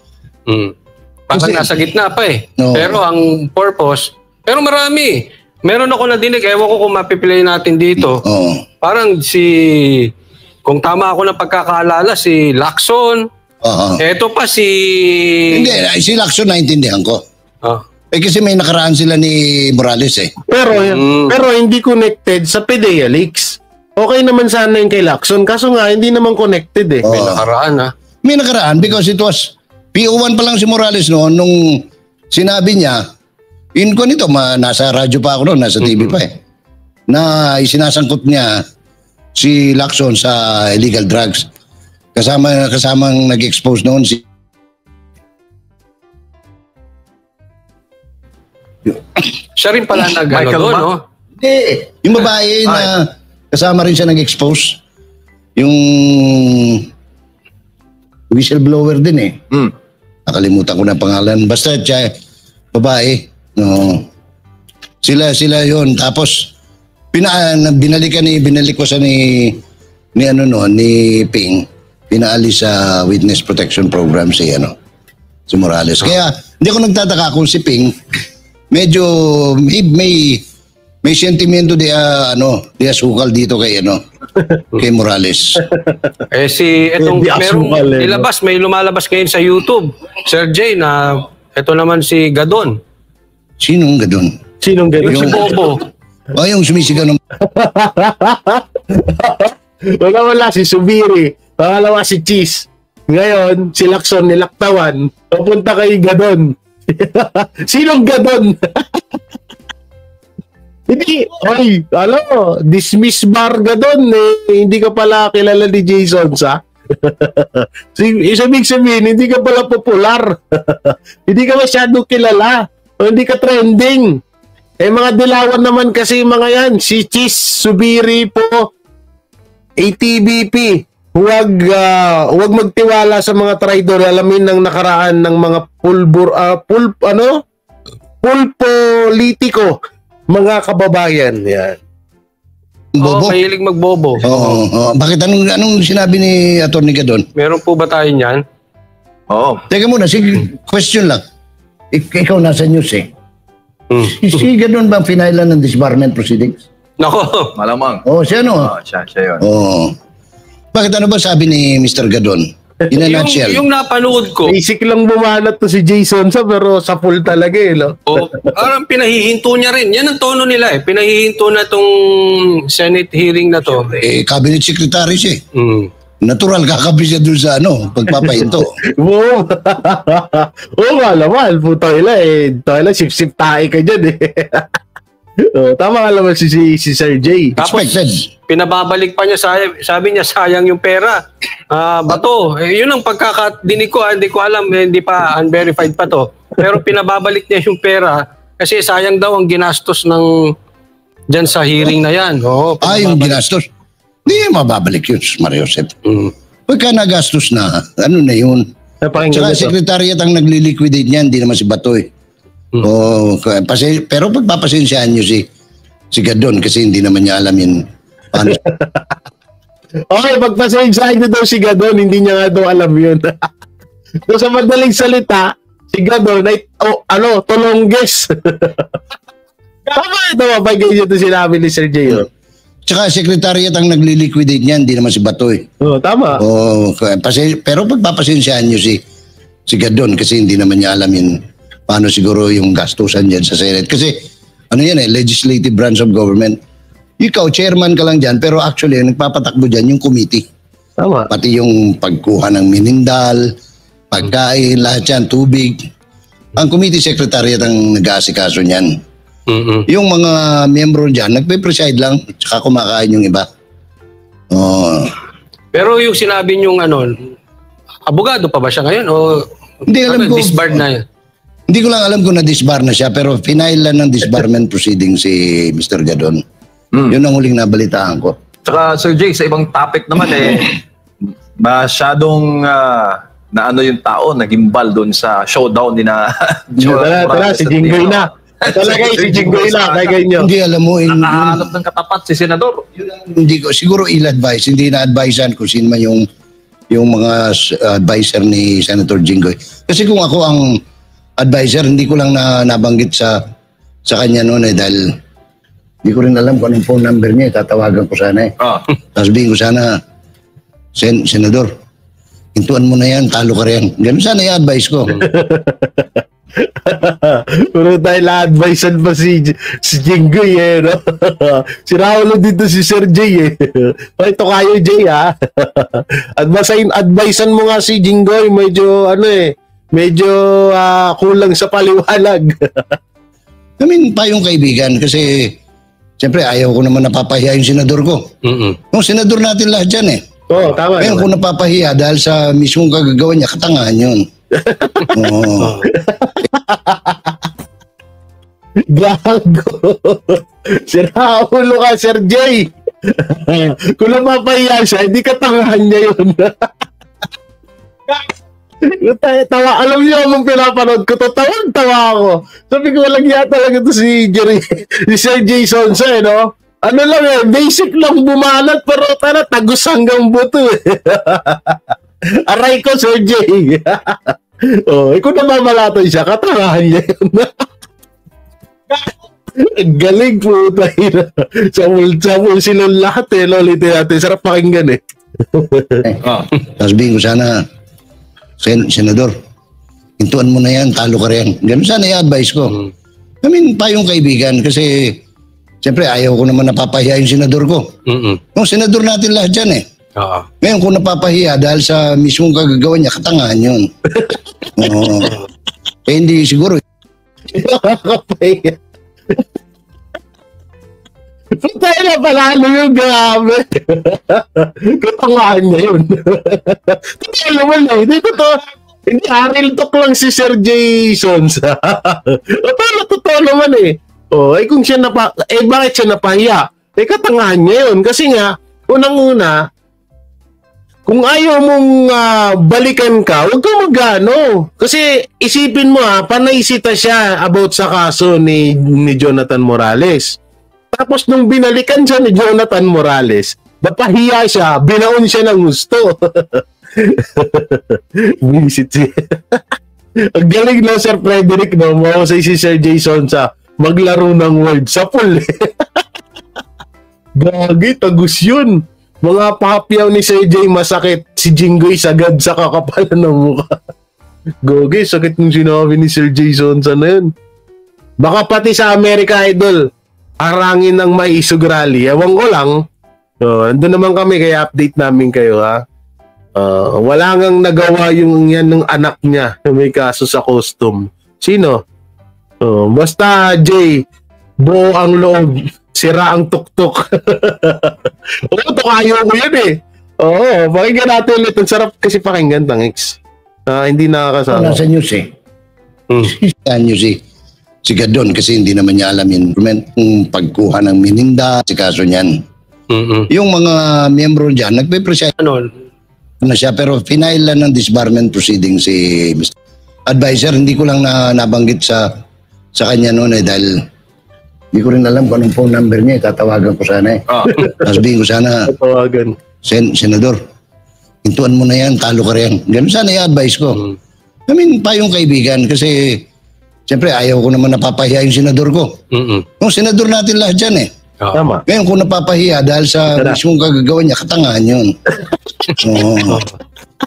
Parang nasa gitna pa Pero ang purpose, pero marami. Meron ako nadinig, ewan ko kung mapipilay natin dito. Parang kung tama ako ng pagkakaalala, si Lacson. Eto pa Hindi, si Lacson naintindihan ko. Kasi may nakaraan sila ni Morales Pero hindi connected sa PDEA Leaks. Okay naman sana yung kay Lacson, kaso nga hindi naman connected May nakaraan May nakaraan because it was PO1 pa lang si Morales noon nung sinabi niya, nasa radyo pa ako noon, nasa TV pa na isinasangkot niya si Lacson sa illegal drugs. Kasamang nag-expose noon si siya rin pala doon, no? Hindi. Yung babae na kasama rin siya nag-expose. Yung whistleblower din Nakalimutan ko na pangalan. Basta siya, babae. Sila yon. Tapos, binalik ko sa ni Ping. Pinaalis sa Witness Protection Program si Morales. Kaya, hindi ako nagtataka kung si Ping medyo may sentimento di asukal dito kay Morales. May lumalabas ngayon sa YouTube, Sir Jay, na ito naman si Gadon. Sinong Gadon? Si Bobo. Yung sumisigaw ng... Wala si Subiri. Pangalawa si Cheese. Ngayon, si Lacson nilaktawan. Papunta kay Gadon. Sinong Gadon? Hindi, dismiss bar Gadon hindi ka pala kilala ni Jason sa? Ibig sabihin, hindi ka pala popular. Hindi ka masyadong kilala. Hindi ka trending. Mga dilawan naman kasi mga yan. Si Chis Subiri po, ATBP. Huwag magtiwala sa mga traidor. Alamin ng nakaraan ng mga pulpolitiko, mga kababayan. Yan. Bobo? Mahilig magbobo. Oo. Bakit anong sinabi ni Atty. Gadon? Meron po ba tayo niyan? Oo. Teka muna, sige, question lang. Ikaw nasa news eh. Si Gadon bang finailan ng disbarment proceedings? Nako. Malamang. Siya no? Siya yun. Bakit ano ba sabi ni Mr. Gadon? In a nutshell. Yung napanood ko. Basic lang bumanat to si Jason pero sa full talaga no? Parang pinahihinto niya rin. Yan ang tono nila Pinahihinto na tong Senate hearing na to. Cabinet Secretary siya Natural kakabi siya doon sa pagpapahinto. Oo. Nga naman. Putang ila sip-sip tayo ka dyan tama ka naman si Sir J. Tapos, pinababalik pa niya, sabi niya sayang yung pera. Bato, yun ang pagkakadinig ko, hindi ko alam, hindi pa unverified pa to. Pero pinababalik niya yung pera kasi sayang daw ang ginastos ng dyan sa hearing na yan. Yung ginastos? Hindi mababalik yun, Mario Joseph. Pagka nagastos na, ano na yun? Tsaka sekretariat ang nagli-liquidate niyan, hindi naman si Bato pero pagpapasensyahan nyo si Gadon kasi hindi naman niya alam yun. Paano? Okay, pagpasensyahan nyo daw si Gadon, hindi niya nga daw alam yun. So sa madaling salita, si Gadon ay tulongges. Tama ito, mapagay nyo ito sinabi ni Sir J. Tsaka sekretariat ang nagli-liquidate niyan, hindi naman si Bato tama. Pero pagpapasensyahan nyo si Gadon kasi hindi naman niya alam yun. Paano siguro yung gastusan dyan sa Senate. Kasi legislative branch of government. Ikaw, chairman ka lang dyan, pero actually, nagpapatakbo dyan yung committee. Tama. Pati yung pagkuha ng minindal, pagkain, lahat yan, tubig. Ang committee secretariat ang nag-aasikaso niyan. Yung mga miyembro dyan, nagpe-preside lang, tsaka kumakain yung iba. Pero yung sinabi niyong abogado pa ba siya ngayon? Hindi alam ko. Disbarred na yun? Hindi ko lang alam kung na-disbar na siya, pero finailan ng disbarment proceeding si Mr. Gadon. Yun ang huling nabalitaan ko. Tsaka Sir Jay, sa ibang topic naman masyadong yung tao, nagimbal doon sa showdown ni na Tara, si Jinggoy na. Talaga si Jinggoy na, kagay nyo. Hindi alam mo. Nakahanap ng katapat si Senador. Hindi ko, siguro ill-advise, hindi na-advisean kung sino man yung mga advisor ni Senator Jinggoy. Kasi kung ako ang advisor, hindi ko lang nabanggit sa kanya noon dahil hindi ko rin alam kung anong phone number niya. Tatawagan ko sana Tapos sabihin ko sana, Senador, hintuan mo na yan, talo ka rin. Ganun sana i-advise ko. Pero dahil na-advisean pa si Jinggoy no? Si Raulo dito si Sir J ito kayo J advisean mo nga si Jinggoy, medyo medyo kulang sa paliwanag. Payong kaibigan kasi siyempre ayaw ko naman napapahiya yung senador ko. Yung senador natin lahat dyan tama. Ngayon kung napapahiya dahil sa mismong kagagawa niya, katangahan yun. Gago. Sira ulo ka, Sir J. Kung napapahiya siya, hindi katangahan niya yun. Tawa, alam niyo mong pinapanood ko to, tawa ako. Sabi ko, walang yata lang ito si Sir Jason basic lang bumanat pero tagos hanggang buto aray ko, Sir J. Kung namamalatoy siya, katangahan niya yun. Galing po tayo. Sa silong lahat lolitin natin. Sarap pakinggan Sabihin ko sana, Senador, hintuan mo na yan, talo ka rin. Ganun sana i-advise ko. Payong kaibigan kasi siyempre ayaw ko naman napapahiya yung senador ko. Yung senador natin lahat dyan Ngayon kung napapahiya dahil sa mismong kagagawa niya, katangahan yun. Hindi siguro. Nakakapahiya. Tayo na palalo yung grabe. Katangahan niya yun. Totoo naman Hindi totoo. Hindi, real talk lang si Sir Jason. Pero totoo naman eh. Kung siya bakit siya napahiya? Katangahan niya yun. Kasi nga, unang-una, kung ayaw mong balikan ka, huwag kang mag-ano. Kasi isipin mo panaisita siya about sa kaso ni Jonathan Morales. Tapos nung binalikan siya ni Jonathan Morales, napahiya siya, binaon siya ng gusto. Visit siya. Ang galing na Sir Frederick, no? Mahusay si Sir Jason sa maglaro ng word sa pool. Gagi, tagus yun. Mga papyaw ni Sir J masakit. Si Jinggoy sagad sa kakapalan ng mukha. Gagi, sakit yung sinabi ni Sir Jason sa na yun. Baka pati sa America Idol, harangin ng maisog rally. Ewan ko lang. Andun naman kami, kaya update namin kayo ha. Wala ngang nagawa yung yan ng anak niya na may kaso sa custom. Sino? Basta Jay, buo ang loob, sira ang tuktok. Tukayo mo yan eh. Pakinggan natin ulit. Ang sarap kasi pakinggan, Tangix. Hindi nakakasama. Nasa news eh. Sa news eh. Si Gadon kasi hindi naman niya alam yung pagkuha ng mininda, si kaso niyan. Yung mga miyembro dyan, nagpe-present na siya, pero final lang ng disbarment proceeding si Mr. Advisor. Hindi ko lang nabanggit sa kanya noon dahil hindi ko rin alam kung anong phone number niya. Tatawagan ko sana sabihin ko sana, tatawagan. Senador, hintuan mo na yan, talo ka rin. Ganun sana i-advise ko. I mean, payong kaibigan kasi siyempre ayaw ko naman napapahiya yung senador ko. Yung senador natin lahat dyan eh. Tama. Ngayon kung napapahiya dahil sa mismong kagagawa niya, katangahan yun.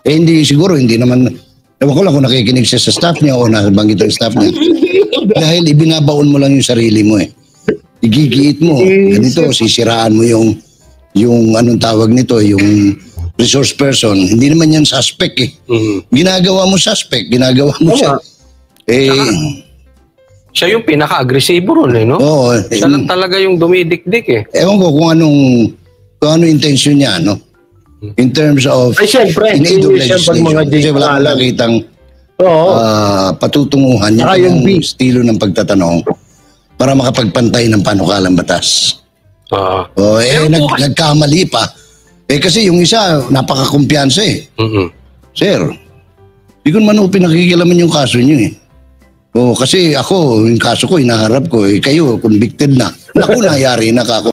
Hindi siguro, hindi naman, ewan ko lang kung nakikinig siya sa staff niya o nabanggit ang staff niya. Dahil ibinabaon mo lang yung sarili mo eh. Igigiit mo. Ganito, sisiraan mo yung anong tawag nito, yung resource person. Hindi naman yan suspect eh. Ginagawa mo suspect, ginagawa mo siya. Siya yung pinaka-agresibo ron eh, no? Oo. Siya lang talaga yung dumidikdik eh. Ewan ko kung anong intention niya, no? In terms of siyempre, in-aid of legislation. Kasi wala akong nakitang patutunguhan niya yung estilo ng pagtatanong para makapagpantay ng panukalang batas. Nagkamali pa. Kasi yung isa, napaka-kumpiyansa eh. Sir, di ko naman pinakikilaman yung kaso niyo eh. Kasi ako, yung kaso ko, inaharap ko, kayo, convicted na. Naku, nayari na kako.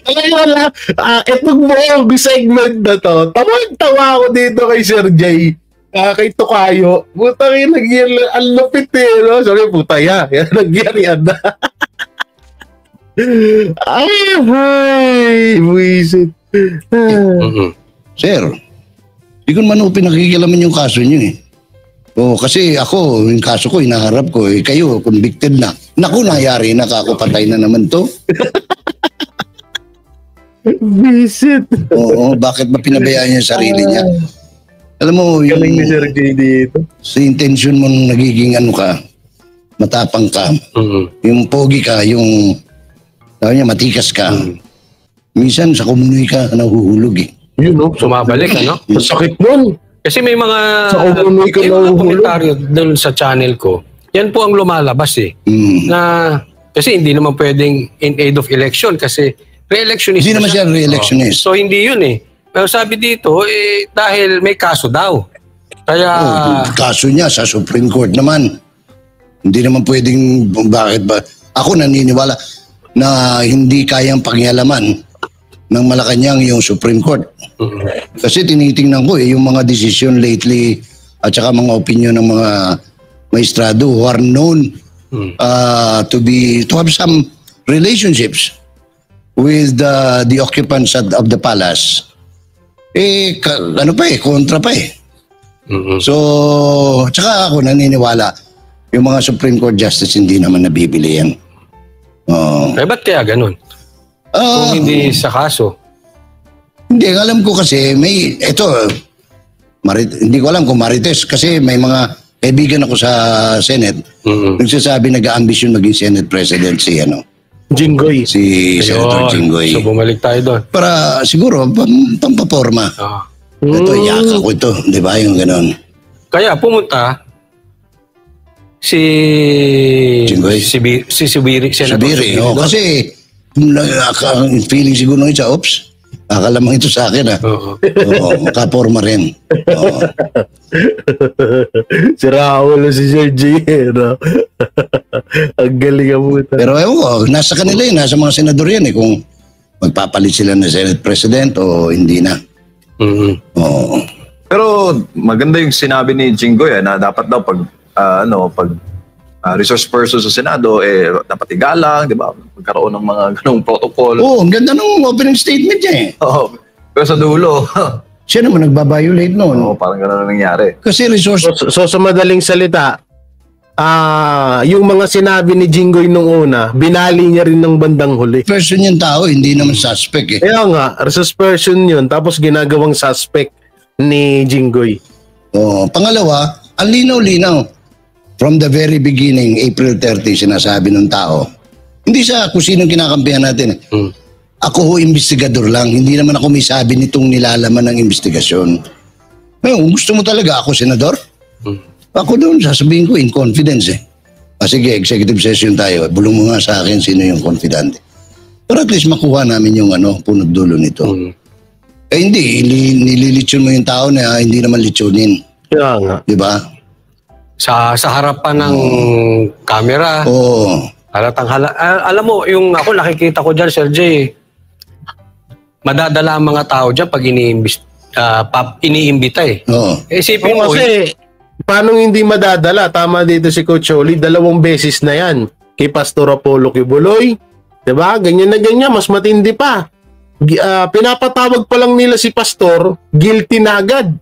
Alam, itong buong segment na to, tawag-tawa ako dito kay Sir Jay. Kay Tokayo. Puta kayo, ang lupit eh. No? Sorry, puta ya. Nagyarian na. Ay, buisit. Sir, di ko naman pinakikilaman yung kaso niyo eh. Kasi ako, yung kaso ko, inaharap ko, kayo, convicted na. Naku, nayari na kako, patay na naman to. Visit. Bakit ba pinabayaan niya yung sarili niya? Alam mo, yung galing ni Sir J dito. Sa intention mo nagiging matapang ka, yung pogi ka, yung matikas ka, minsan sa komunoy ka, nahuhulog eh. Yun, no? Sumabalik, ano? Sakit nun. Kasi may mga komentaryo doon sa channel ko. Yan po ang lumalabas eh. Na, kasi hindi naman pwedeng in aid of election kasi re-electionist. Hindi naman siya re-electionist. So hindi yun eh. Pero sabi dito, dahil may kaso daw. Kaya... kaso niya sa Supreme Court naman. Hindi naman pwedeng, bakit ba? Ako naniniwala na hindi kayang pakialaman ng Malacanang yung Supreme Court. Kasi tinitingnan ko yung mga decision lately at saka mga opinion ng mga maestrado who are known to have some relationships with the occupants of the palace. Kontra pa eh. So, tsaka ako naniniwala yung mga Supreme Court Justice hindi naman nabibili yan. Ba't kaya ganun? Kung hindi sa kaso. Hindi, alam ko kasi hindi ko alam kung marites kasi may mga kaibigan ako sa Senate nagsasabi nag-ambisyon maging Senate President Jinggoy. Si Senator Ayun. Jinggoy. So bumalik tayo doon. Para siguro, pampaporma. Ito, yaka ko ito. Di ba? Yung ganon. Kaya pumunta si Jinggoy. si Subiri, Senator Subiri. Subiri. Kasi, ang feeling siguro ng isa, oops, akalamang ito sa akin, Oo. Oo, makaporma rin. Oo. Si Raul si Sergi. No? Ang galing ang puta. Pero ewan ko, nasa kanila yun, nasa mga senador yan kung magpapalit sila ng Senate President o hindi na. Oo. Pero maganda yung sinabi ni Jinggoy na dapat daw pag resource person sa Senado dapat igalang, di ba? Magkaroon ng mga ganung protocol. Oo, ang ganda ng opening statement niya Oo. Pero sa dulo, siya naman nagbabiolate noon. parang gano'n na nangyari. Kasi resource... So sa madaling salita, yung mga sinabi ni Jinggoy nung una, binali niya rin ng bandang huli. Person yung tao, hindi naman suspect Kaya nga, resource person yun, tapos ginagawang suspect ni Jinggoy. Pangalawa, ang linaw-linaw. From the very beginning, April 30, sinasabi ng tao, hindi sa kung sinong kinakampihan natin. Ako ho, investigador lang. Hindi naman ako may sabi nitong nilalaman ng investigasyon. Ngayon, gusto mo talaga ako, senador? Ako doon, sasabihin ko in confidence sige, executive session tayo. Bulong mo nga sa akin sino yung confidante. Pero at least makuha namin yung punot dulo nito. Hindi, nililitsyon mo yung tao na hindi naman litsunin. Kaya nga. Di ba? Sa harapan ng camera. Oo. Alam mo, yung ako nakikita ko dyan, Sir Jay, madadala ang mga tao dyan pag iniimbita Oo. Isipin mo, kasi, paano hindi madadala? Tama dito si Coach Oli, 2 beses na yan. Kay Pastor Apollo Kibuloy. Diba? Ganyan na ganyan, mas matindi pa. Pinapatawag pa lang nila si Pastor, guilty na agad.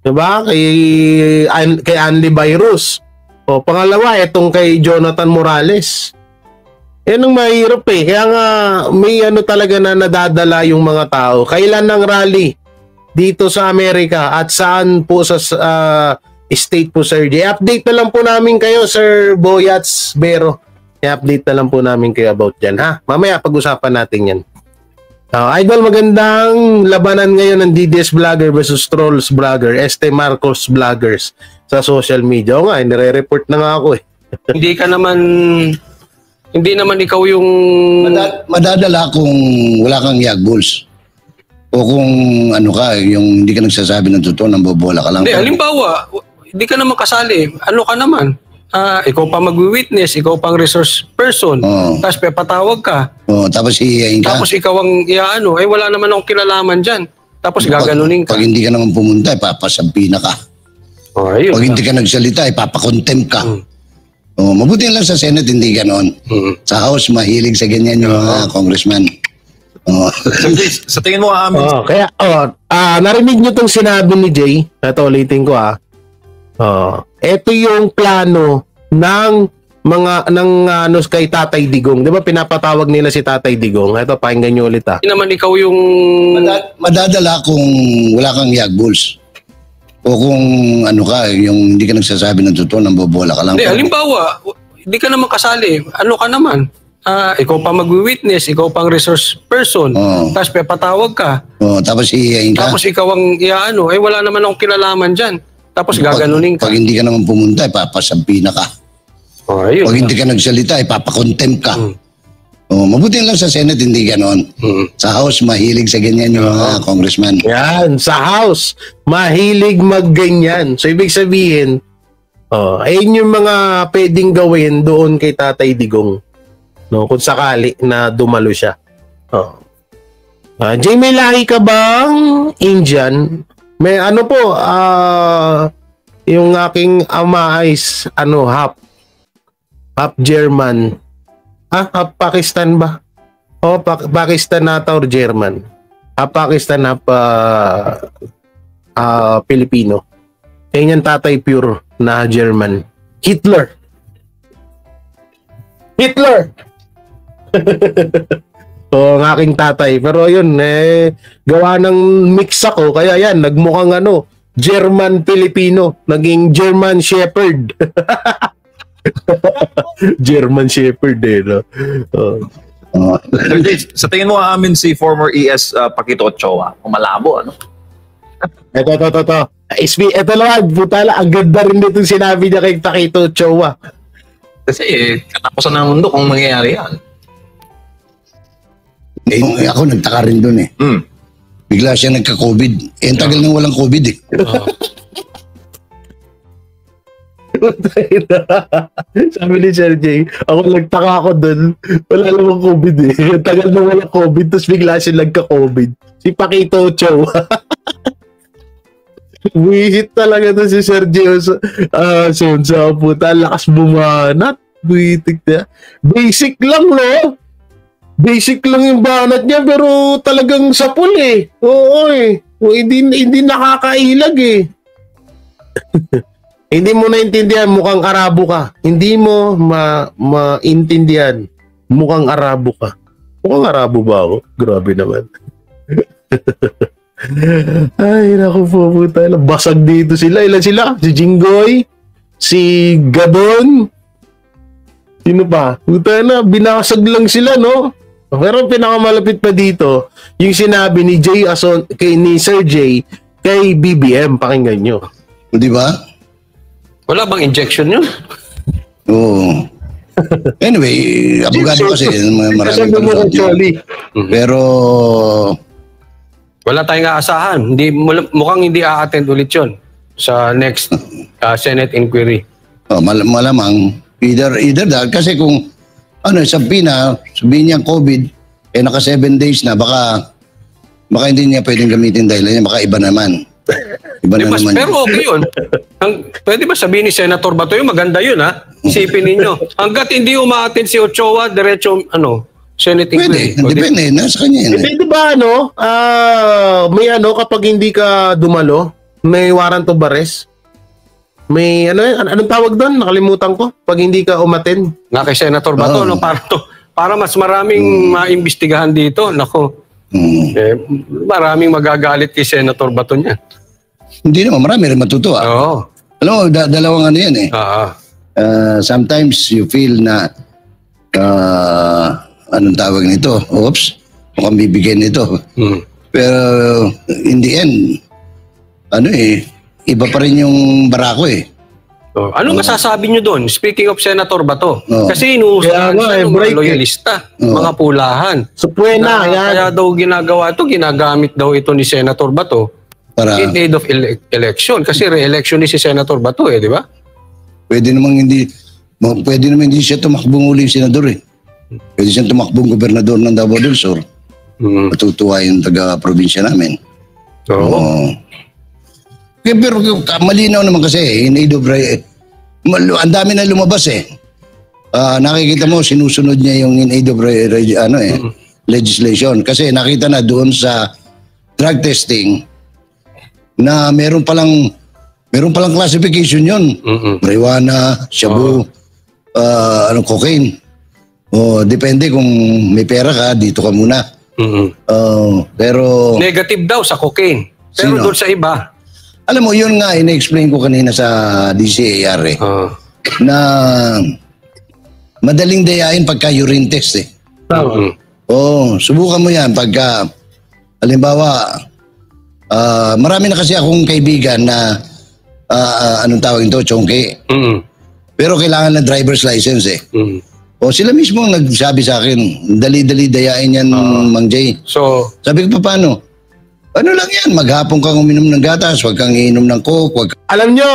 Diba? Kay Anli Virus. Pangalawa, itong kay Jonathan Morales. Yan ang mahirap Kaya nga, may talaga na nadadala yung mga tao. Kailan ang rally dito sa Amerika at saan po sa state po, Sir J? Update na lang po namin kayo, Sir Boyats Bero. I-update na lang po namin kayo about yan, ha? Mamaya pag-usapan natin yan. Idol, magandang labanan ngayon ng DDS Vlogger versus Trolls Vlogger, Este Marcos Vloggers sa social media. O nga, nire-report na nga ako Hindi naman ikaw yung... Madadala kung wala kang yagbuls. O kung yung hindi ka nagsasabi ng totoo, nang bobola ka lang. Hindi, halimbawa, hindi ka naman kasali. Ano ka naman? Ikaw pa mag-witness, ikaw pang resource person. Tapos papatawag ka. Tapos hihiyain ka. Tapos ikaw ang wala naman akong kinalaman dyan. Tapos gaganunin ka. Pag hindi ka naman pumunta, papasampi na ka. Ayun. Pag hindi ka nagsalita, papakontempt ka. Mabuti lang sa Senate, hindi ganon. Sa House, mahilig sa ganyan yung mga congressman. Sa tingin mo, kaya, narinig nyo itong sinabi ni Jay. Ito, ulitin ko ito yung plano ng kay Tatay Digong. Di ba pinapatawag nila si Tatay Digong? Ito, pakinggan nyo ulit Hindi naman ikaw yung... Madadala kung wala kang yagbuls. O kung yung hindi ka nagsasabi ng totoo, nang bobola ka lang. Hindi, halimbawa, hindi ka naman kasali. Ano ka naman? Ikaw pa mag-witness, ikaw pang resource person. Tapos papatawag ka. Tapos hihiyain ka. Tapos ikaw ang wala naman akong kinalaman dyan. Tapos gaganunin ka. Pag hindi ka naman pumunta, papasampi na ka. Ayun. Pag hindi ka nagsalita, papakontempt ka. Mabuti lang sa Senate, hindi ganon. Sa House, mahilig sa ganyan yung mga congressman. Yan, sa House, mahilig magganyan. So, ibig sabihin, ayun yung mga pwedeng gawin doon kay Tatay Digong. No, kung sakali na dumalo siya. Jay, may lahi ka bang Indian? May yung aking ama ay half German. Half Pakistan ba? Pakistan nata or German. Half Pakistan, half Filipino. Yan yung tatay pure na German. Hitler! Ang aking tatay. Pero yun, gawa ng mix ako. Kaya yan, nagmukhang German-Filipino. Naging German Shepherd. German Shepherd no? Sir Jay, sa tingin mo amin si former ES Paquito Ochoa, malabo, ano? Ito. Ito naman, putala, ang ganda rin nitong sinabi niya kay Paquito Ochoa. Kasi katapusan ng mundo kung mangyayari yan. Ako nagtaka rin doon eh. Bigla siya nagka-COVID. Ang tagal nang walang COVID eh. Sabi ni Sir Jay, ako nagtaka ako doon. Wala namang COVID eh. Ang tagal nang walang COVID, tapos bigla siya nagka-COVID. Si Paquito Ochoa. Buisit talaga to si Sir Jay. Sonsa puta, lakas bumanat. Buitik niya. Basic lang, no? Basic lang yung banat niya, pero talagang sapul eh. Oo eh. Hindi nakakailag eh. Hindi mo naintindihan, mukhang Arabo ka. Hindi mo maintindihan, mukhang Arabo ka. Mukhang Arabo ba ako? Grabe naman. Ay, naku po, puta. Basag dito sila. Ilan sila? Si Jinggoy, si Gadon. Sino pa? Puta na, binasag lang sila, no? Pero pinakamalapit pa dito, yung sinabi ni ni Sir Jay kay BBM, pakinggan nyo. Di ba? Wala bang injection yun? Oo. Anyway, abogado kasi, maraming panunod yun. Pero wala tayong aasahan. Mukhang hindi a-attend ulit yun sa next Senate inquiry. Malamang, either dahil kasi kung sabihin niya COVID, naka 7 days na, baka hindi niya pwedeng gamitin dahil niya, baka iba naman. Naman pero okay yun. Pwede ba sabihin ni Senator Bato yung maganda yun ha? Isipin ninyo. Hanggat hindi umaattend si Ochoa, diretso Senate inquiry. Depende, nasa kanya yun. Depende ba may kapag hindi ka dumalo, may warrant of arrest? May anong tawag doon? Nakalimutan ko. Pag hindi ka umattend. Na kay Senator Bato, para mas maraming maimbestigahan dito. Nako. Maraming magagalit kay Senator Bato niya. Hindi naman, marami rin matutuwa. Oo. Alam mo, dalawang yan eh. Sometimes you feel na anong tawag nito? Oops, mukhang bibigyan nito. Pero in the end, iba pa rin yung barako eh. Ano masasabi nyo doon? Speaking of Senator Bato, kasi inuusahan siya ng mga loyalista, mga pulahan. So, kaya daw ginagawa ito, ginagamit daw ito ni Senator Bato in aid of election. Kasi re-election ni si Senator Bato di ba? Pwede naman hindi siya tumakbong uling senador eh. Pwede siyang tumakbong gobernador ng Davao del Sur. Matutuwa yung taga-probinsya namin. Pero malinaw naman kasi in aid of ang dami na lumabas eh. Nakikita mo sinusunod niya yung in aid of legislation kasi nakita na doon sa drug testing na meron palang classification yun. Marijuana, shabu, cocaine. Depende kung may pera ka, dito ka muna. Pero negative daw sa cocaine. Pero doon sa iba. Alam mo, yun nga, ina-explain ko kanina sa DCAR na madaling dayain pagka urine test eh. Subukan mo yan pagka, halimbawa, marami na kasi akong kaibigan na anong tawag ito, chongke. Pero kailangan ng driver's license eh. Sila mismo ang nagsabi sa akin, dali-dali dayain yan, Mang Jay. So, sabi ko, paano? Ano lang yan, maghapon kang uminom ng gatas, huwag kang iinom ng coke. Alam nyo,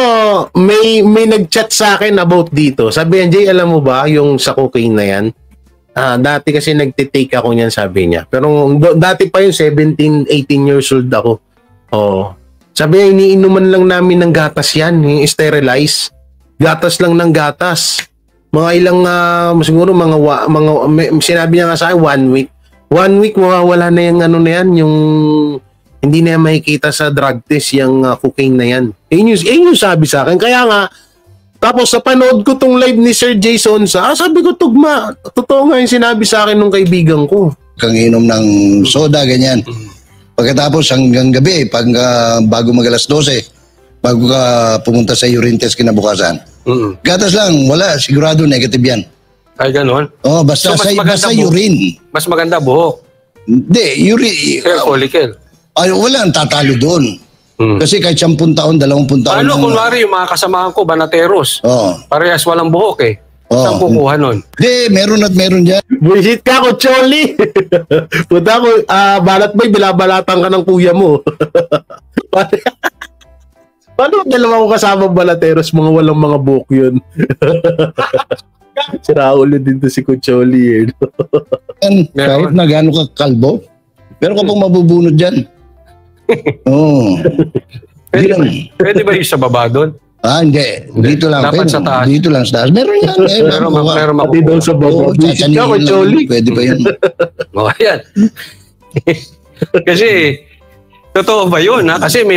may nag-chat sa akin about dito. Sabi niya, Jay, alam mo ba yung sa cocaine na yan? Dati kasi nagtitake ako niyan, sabi niya. Pero dati pa yung 17, 18 years old ako. Sabi niya, iniinuman lang namin ng gatas yan, yung sterilize. Gatas lang ng gatas. Mga ilang, siguro sinabi niya nga sa akin, 1 week. 1 week, wala na yung yung hindi na makikita sa drug test yung cocaine na yan. Yun yung sabi sa akin. Kaya nga, tapos sa panood ko tong live ni Sir Jason sabi ko, tugma, totoo nga yung sinabi sa akin ng kaibigan ko. Kang inom ng soda, ganyan. Pagkatapos hanggang gabi, bago mag-alas 12, bago ka pumunta sa urine test kinabukasan. Gatas lang, wala, sigurado negative yan. Ay, ganon? Oh, basta So, basta urine. Mas maganda buhok. Hindi, urine. Hair follicle. Ay, wala ang tatalo doon. Kasi kahit 10 taon, 20 taon. Paano kunwari yung mga kasamahan ko, banateros? Parehas walang buhok eh. Saan kukuha nun? Hindi, meron at meron dyan. Buisit ka, Kucholi! Punta ko, balat boy, bilabalatan ka ng kuya mo. Paano dalawa ko kasama balateros, mga walang mga buhok yun? Siraulo din to si Kucholi. Kahit na gano'n ka kalbo, pero kapag mabubunod dyan. Oo. Pwede ba yung sa baba doon? Hindi. Dito lang. Dapat sa taas. Dito lang sa taas. Meron yan. Meron Pati doon sa baba. Tsatsanin lang. Pwede ba yun? Yan. Kasi, totoo ba yun? Ha? Kasi may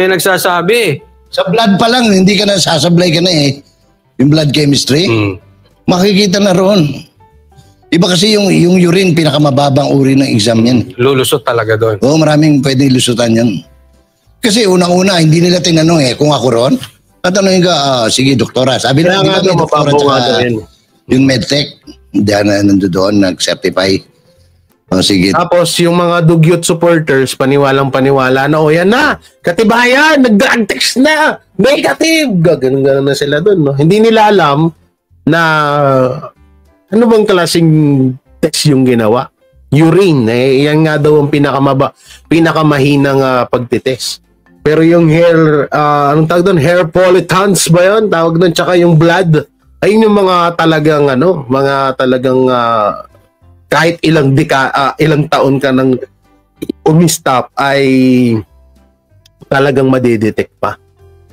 nagsasabi. Sa blood pa lang, hindi ka na sasablay ka na eh. Yung blood chemistry. Makikita na roon. Iba kasi yung urine, pinakamababang uri ng exam yan. Lulusot talaga doon. Oo, maraming pwedeng lusutan yan. Kasi unang-una, hindi nila tinanong kung ako roon. Tatanungin ka, sige doktora. Sabi na nga doktora tsaka yung medtech, nandoon, nag-certify. Sige. Tapos yung mga dugyot supporters, paniwalang-paniwala na, yan na, katibayan, nag-drug test na, negative. Ganun na sila doon. No? Hindi nila alam na ano bang klaseng test yung ginawa? Urine. Yan nga daw ang pinakamahinang pagtitest. Pero yung hair, anong tawag doon? Hair pollutants ba yun? Tawag doon. Tsaka yung blood. Ayun yung mga talagang, kahit ilang taon ka nang umistop ay talagang madidetect pa.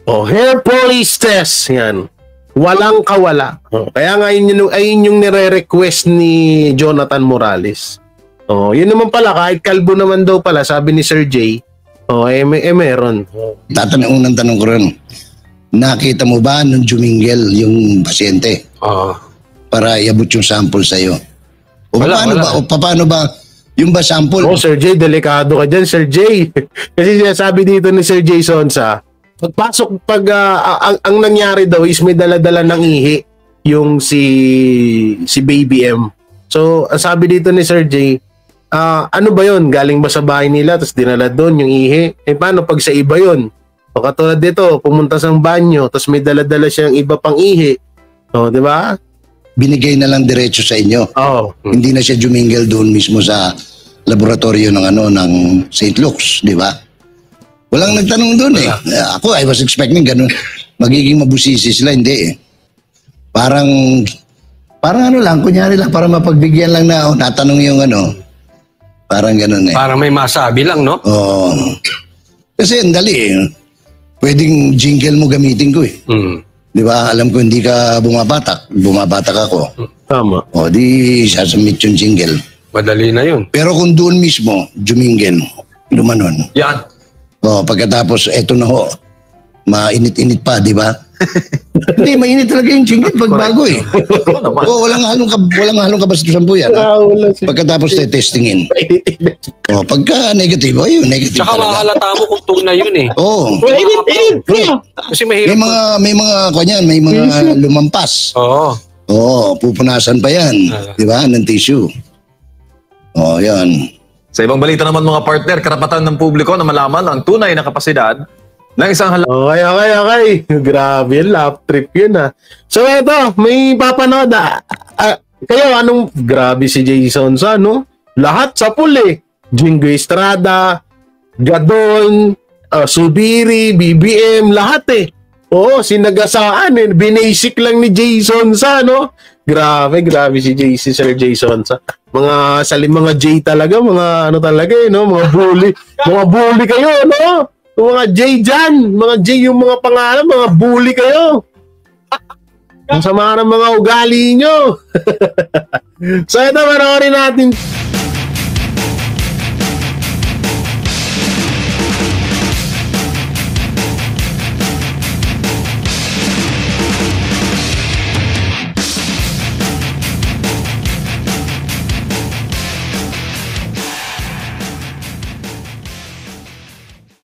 Hair police test. Yan. Walang kawala. Kaya nga ayun yung nire-request ni Jonathan Morales. Yun naman pala, kahit kalbo naman daw pala, sabi ni Sir J, meron. Unang tanong ko rin, nakita mo ba nung juminggel yung pasyente? Para iabot yung sample sa'yo? Paano ba, yung ba sample? Sir J, delikado ka dyan, Sir J. Kasi sabi dito ni Sir J Sonsa, ang nangyari daw is may dala-dala ng ihi yung si Baby M. So, sabi dito ni Sir J, ano ba yun? Galing ba sa bahay nila tapos dinala doon yung ihi? Paano pag sa iba yun? O katulad dito, pumunta sa banyo tapos may dala-dala siyang iba pang ihi. Di ba? Binigay na lang diretso sa inyo. Hindi na siya jumingle doon mismo sa laboratorio ng St. Luke's, di ba? Walang nagtanong doon eh. Ako, I was expecting ganun. Magiging mabusisi sila, hindi eh. Parang ano lang, kunyari lang, para mapagbigyan lang na, natanong yung parang ganun eh. Parang may masabi lang, no? Oo. Kasi ang dali eh. Pwedeng jingle mo gamitin ko eh. Di ba? Alam ko hindi ka bumabatak. Bumabatak ako. Tama. Di sasubmit yung jingle. Madali na yun. Pero kung doon mismo, jumingel, lumanon. Yan. Pagkatapos, eto na ho, mainit-init pa, di ba? Hindi, mainit talaga yung jingle pag bago eh. Walang halong kabastusan po yan. Pagkatapos testingin. Pagka negative, ayun, negative tsaka talaga. makahalata mo kung tunay yun eh. Kasi mahirap. May mga lumampas. Pupunasan pa yan. Di ba? Ng tissue. Yan. Sa ibang balita naman mga partner, karapatan ng publiko na malaman ang tunay na kapasidad ng isang Okay. Grabe yun, lap trip yun So eto, may papanood kayo, grabe si Jason sa lahat sa puli. Jingo Estrada, Gadon, Subiri, BBM, lahat eh. Sinagasaan eh. Binasic lang ni Jason sa Grabe si Sir Jason sa mga J talaga, mga talaga eh, mga bully kayo, mga J dyan, mga J yung mga pangalan, mga bully kayo. Ang sama ng mga ugali nyo. So ito, panoorin natin